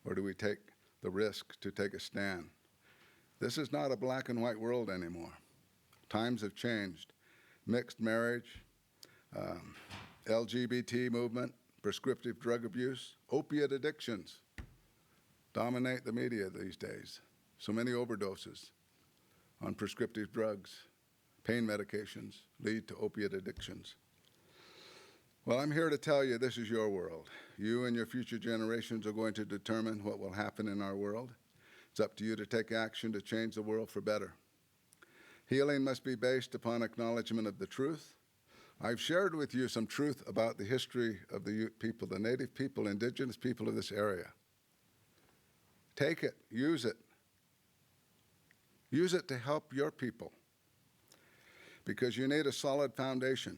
S2: Or do we take the risk to take a stand? This is not a black and white world anymore. Times have changed. Mixed marriage, LGBT movement, prescriptive drug abuse, opiate addictions dominate the media these days. So many overdoses on prescriptive drugs, pain medications lead to opiate addictions. Well, I'm here to tell you this is your world. You and your future generations are going to determine what will happen in our world. It's up to you to take action to change the world for better. Healing must be based upon acknowledgement of the truth. I've shared with you some truth about the history of the Ute people, the native people, indigenous people of this area. Take it, use it. Use it to help your people, because you need a solid foundation.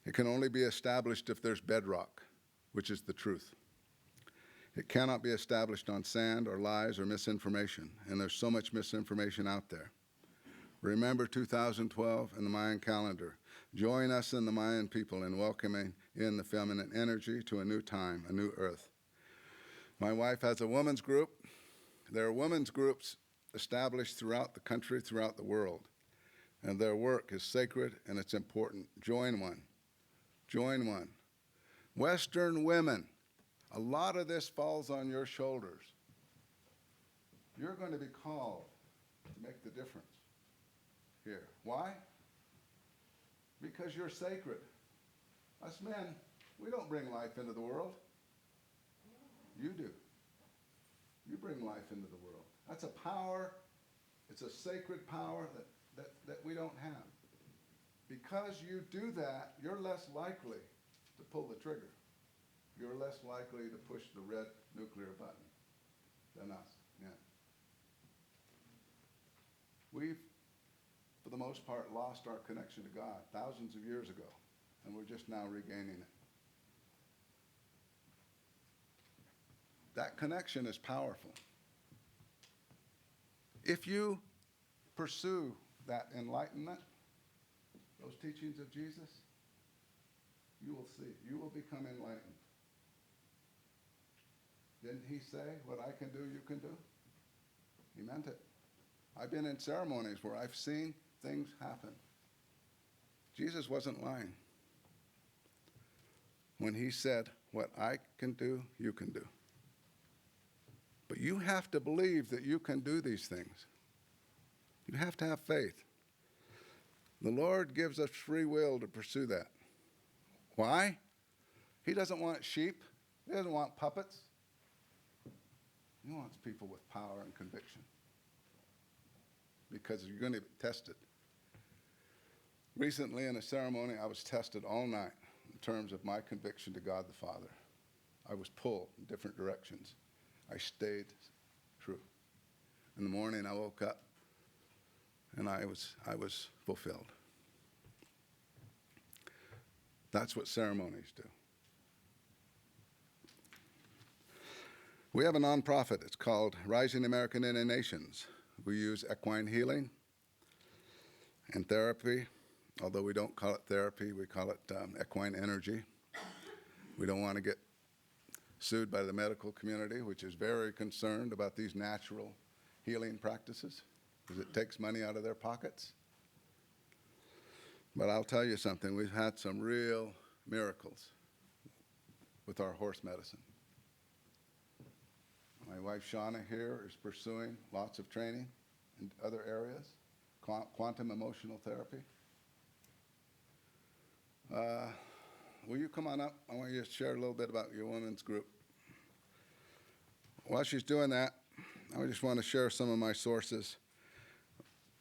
S2: It can only be established if there's bedrock, which is the truth. It cannot be established on sand or lies or misinformation, and there's so much misinformation out there. Remember 2012 and the Mayan calendar. Join us and the Mayan people in welcoming in the feminine energy to a new time, a new earth. My wife has a women's group. There are women's groups established throughout the country, throughout the world, and their work is sacred and it's important. Join one. Join one. Western women, a lot of this falls on your shoulders. You're going to be called to make the difference here. Why? Because you're sacred. Us men, we don't bring life into the world. You do. You bring life into the world. That's a power, it's a sacred power that we don't have. Because you do that, you're less likely to pull the trigger. You're less likely to push the red nuclear button than us, men. We've, for the most part, lost our connection to God thousands of years ago, and we're just now regaining it. That connection is powerful. If you pursue that enlightenment, those teachings of Jesus, you will see. You will become enlightened. Didn't he say, what I can do, you can do? He meant it. I've been in ceremonies where I've seen things happen. Jesus wasn't lying when he said, what I can do, you can do. But you have to believe that you can do these things. You have to have faith. The Lord gives us free will to pursue that. Why? He doesn't want sheep. He doesn't want puppets. He wants people with power and conviction. Because you're going to be tested. Recently in a ceremony, I was tested all night in terms of my conviction to God the Father. I was pulled in different directions. I stayed true. In the morning, I woke up, and I was fulfilled. That's what ceremonies do. We have a nonprofit. It's called Rising American Indian Nations. We use equine healing and therapy. Although we don't call it therapy, we call it equine energy. We don't want to get sued by the medical community, which is very concerned about these natural healing practices because it takes money out of their pockets. But I'll tell you something, we've had some real miracles with our horse medicine. My wife Shauna here is pursuing lots of training in other areas, quantum emotional therapy. Will you come on up? I want you to share a little bit about your women's group. While she's doing that, I just want to share some of my sources.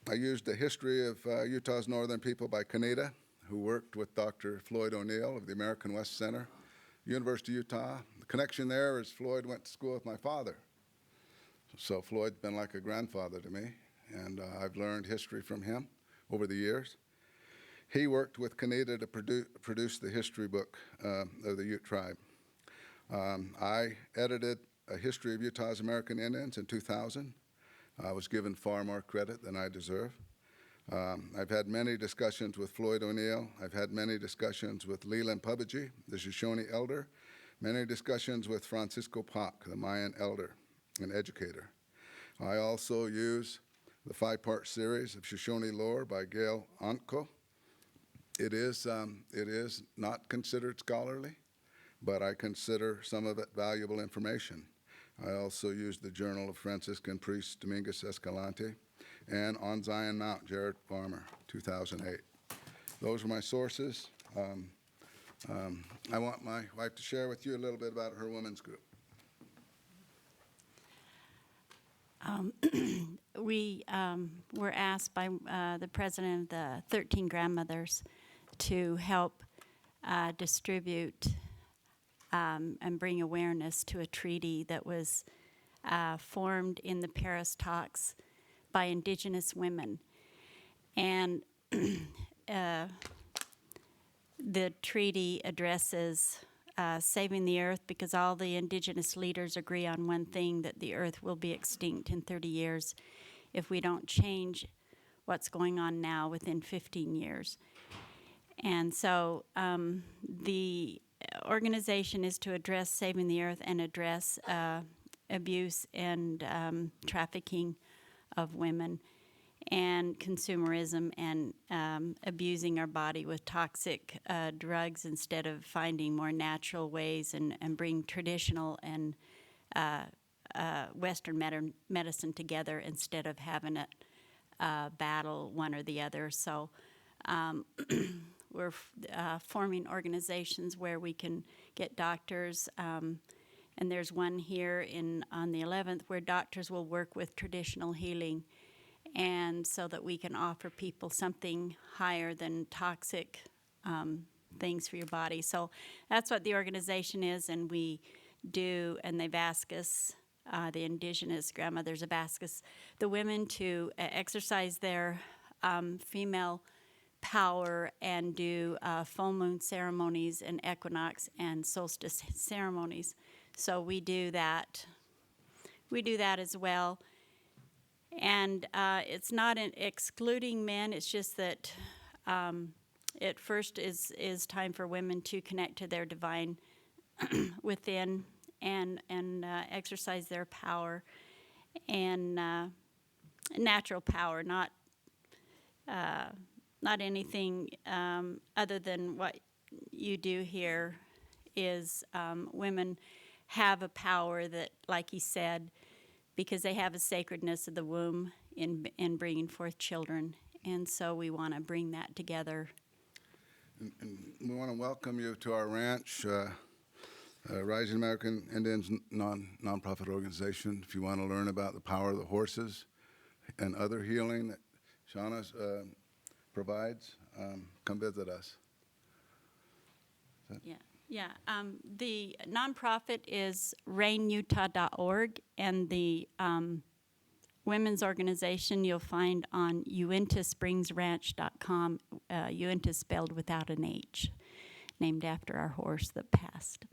S2: I used the history of Utah's Northern People by Kaneda, who worked with Dr. Floyd O'Neill of the American West Center, University of Utah. The connection there is Floyd went to school with my father. So Floyd's been like a grandfather to me, and I've learned history from him over the years. He worked with Kaneda to produce the history book of the Ute tribe. I edited a history of Utah's American Indians in 2000. I was given far more credit than I deserve. I've had many discussions with Floyd O'Neill. I've had many discussions with Leland Pubaji, the Shoshone elder, many discussions with Francisco Pac, the Mayan elder and educator. I also use the 5-part series of Shoshone lore by Gail Onko. It is not considered scholarly, but I consider some of it valuable information. I also use the Journal of Franciscan Priest Dominguez Escalante and On Zion Mount, Jared Farmer, 2008. Those are my sources. I want my wife to share with you a little bit about her women's group.
S3: We were asked by the president of the 13 grandmothers to help distribute and bring awareness to a treaty that was formed in the Paris talks by Indigenous women. And the treaty addresses saving the earth because all the Indigenous leaders agree on one thing, that the earth will be extinct in 30 years if we don't change what's going on now within 15 years. And so the organization is to address saving the earth and address abuse and trafficking of women and consumerism and abusing our body with toxic drugs instead of finding more natural ways and bring traditional and Western medicine together instead of having it battle one or the other. So we're forming organizations where we can get doctors, and there's one here on the 11th where doctors will work with traditional healing, and so that we can offer people something higher than toxic things for your body. So that's what the organization is, and we do, and they've asked us, the Indigenous grandmothers have asked us, the women, to exercise their female power and do full moon ceremonies and equinox and solstice ceremonies. So we do that. We do that as well. And it's not excluding men. It's just that it first is time for women to connect to their divine within and exercise their power. And natural power, not anything other than what you do here. Is women have a power that, like he said, because they have a sacredness of the womb in bringing forth children, and so we want to bring that together.
S2: And we want to welcome you to our ranch, Rising American Indians nonprofit organization. If you want to learn about the power of the horses and other healing that Shauna provides, come visit us.
S3: Yeah. The nonprofit is rainutah.org, and the women's organization you'll find on uintaspringsranch.com, Uinta spelled without an H, named after our horse that passed.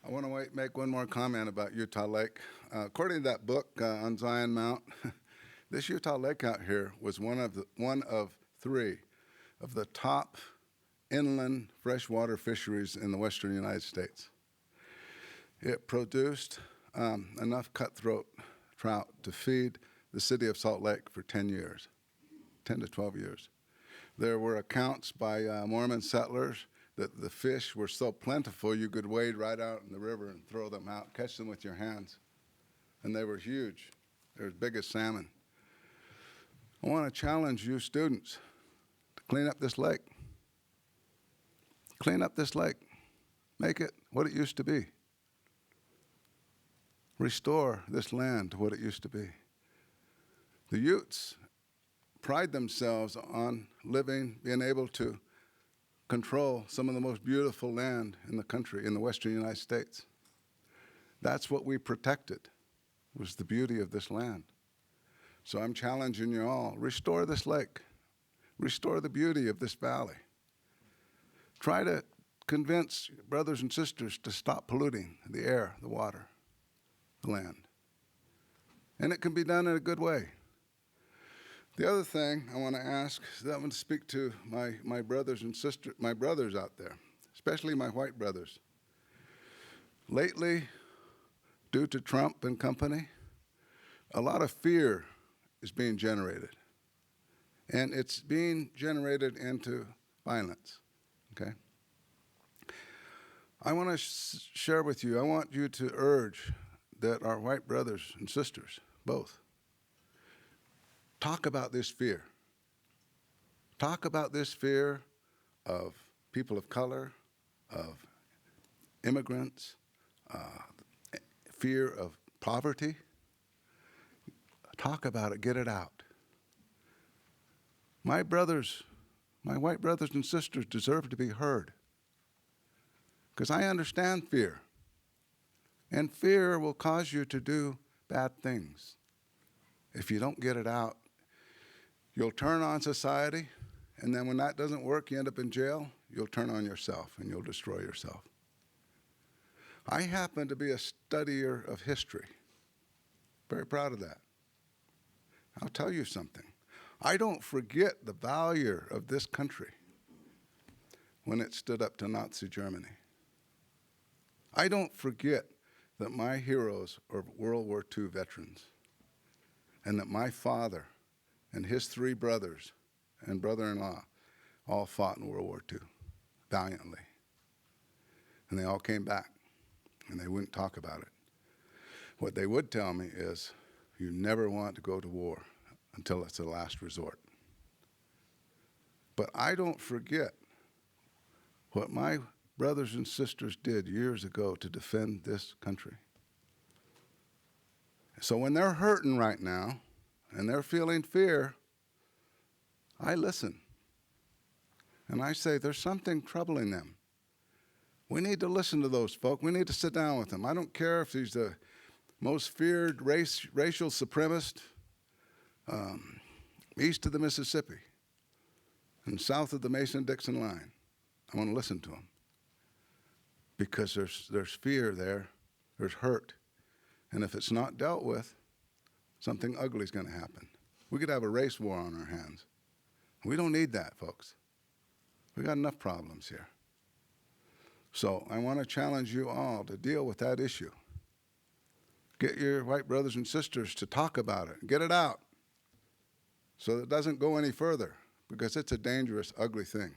S2: I want to make one more comment about Utah Lake. According to that book on Zion Mount, this Utah Lake out here was one of three of the top inland freshwater fisheries in the western United States. It produced enough cutthroat trout to feed the city of Salt Lake for 10 years, 10 to 12 years. There were accounts by Mormon settlers that the fish were so plentiful you could wade right out in the river and throw them out, catch them with your hands. And they were huge. They were as big as salmon. I want to challenge you students to clean up this lake. Clean up this lake. Make it what it used to be. Restore this land to what it used to be. The Utes pride themselves on being able to control some of the most beautiful land in the country, in the western United States. That's what we protected, was the beauty of this land. So I'm challenging you all, restore this lake. Restore the beauty of this valley. Try to convince brothers and sisters to stop polluting the air, the water, the land. And it can be done in a good way. The other thing I want to ask is that I want to speak to my brothers and sisters, my brothers out there, especially my white brothers. Lately, due to Trump and company, a lot of fear is being generated. And it's being generated into violence, okay? I want to share with you, I want you to urge that our white brothers and sisters, both, talk about this fear. Talk about this fear of people of color, of immigrants, fear of poverty. Talk about it, get it out. My brothers, my white brothers and sisters deserve to be heard. Because I understand fear. And fear will cause you to do bad things. If you don't get it out, you'll turn on society, and then when that doesn't work, you end up in jail, you'll turn on yourself and you'll destroy yourself. I happen to be a studier of history. Very proud of that. I'll tell you something. I don't forget the value of this country when it stood up to Nazi Germany. I don't forget that my heroes are World War II veterans, and that my father and his three brothers and brother-in-law all fought in World War II valiantly. And they all came back, and they wouldn't talk about it. What they would tell me is, you never want to go to war until it's the last resort. But I don't forget what my brothers and sisters did years ago to defend this country. So when they're hurting right now, and they're feeling fear, I listen. And I say, there's something troubling them. We need to listen to those folk. We need to sit down with them. I don't care if he's the most feared racial supremacist east of the Mississippi and south of the Mason-Dixon line. I want to listen to him. Because there's fear there, there's hurt. And if it's not dealt with, something ugly is going to happen. We could have a race war on our hands. We don't need that, folks. We got enough problems here. So I want to challenge you all to deal with that issue. Get your white brothers and sisters to talk about it. Get it out. so that it doesn't go any further, because it's a dangerous, ugly thing.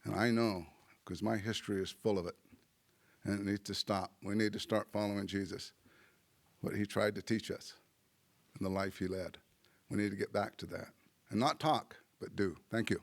S2: And I know, because my history is full of it, and it needs to stop. We need to start following Jesus, what he tried to teach us, and the life he led. We need to get back to that, and not talk, but do. Thank you.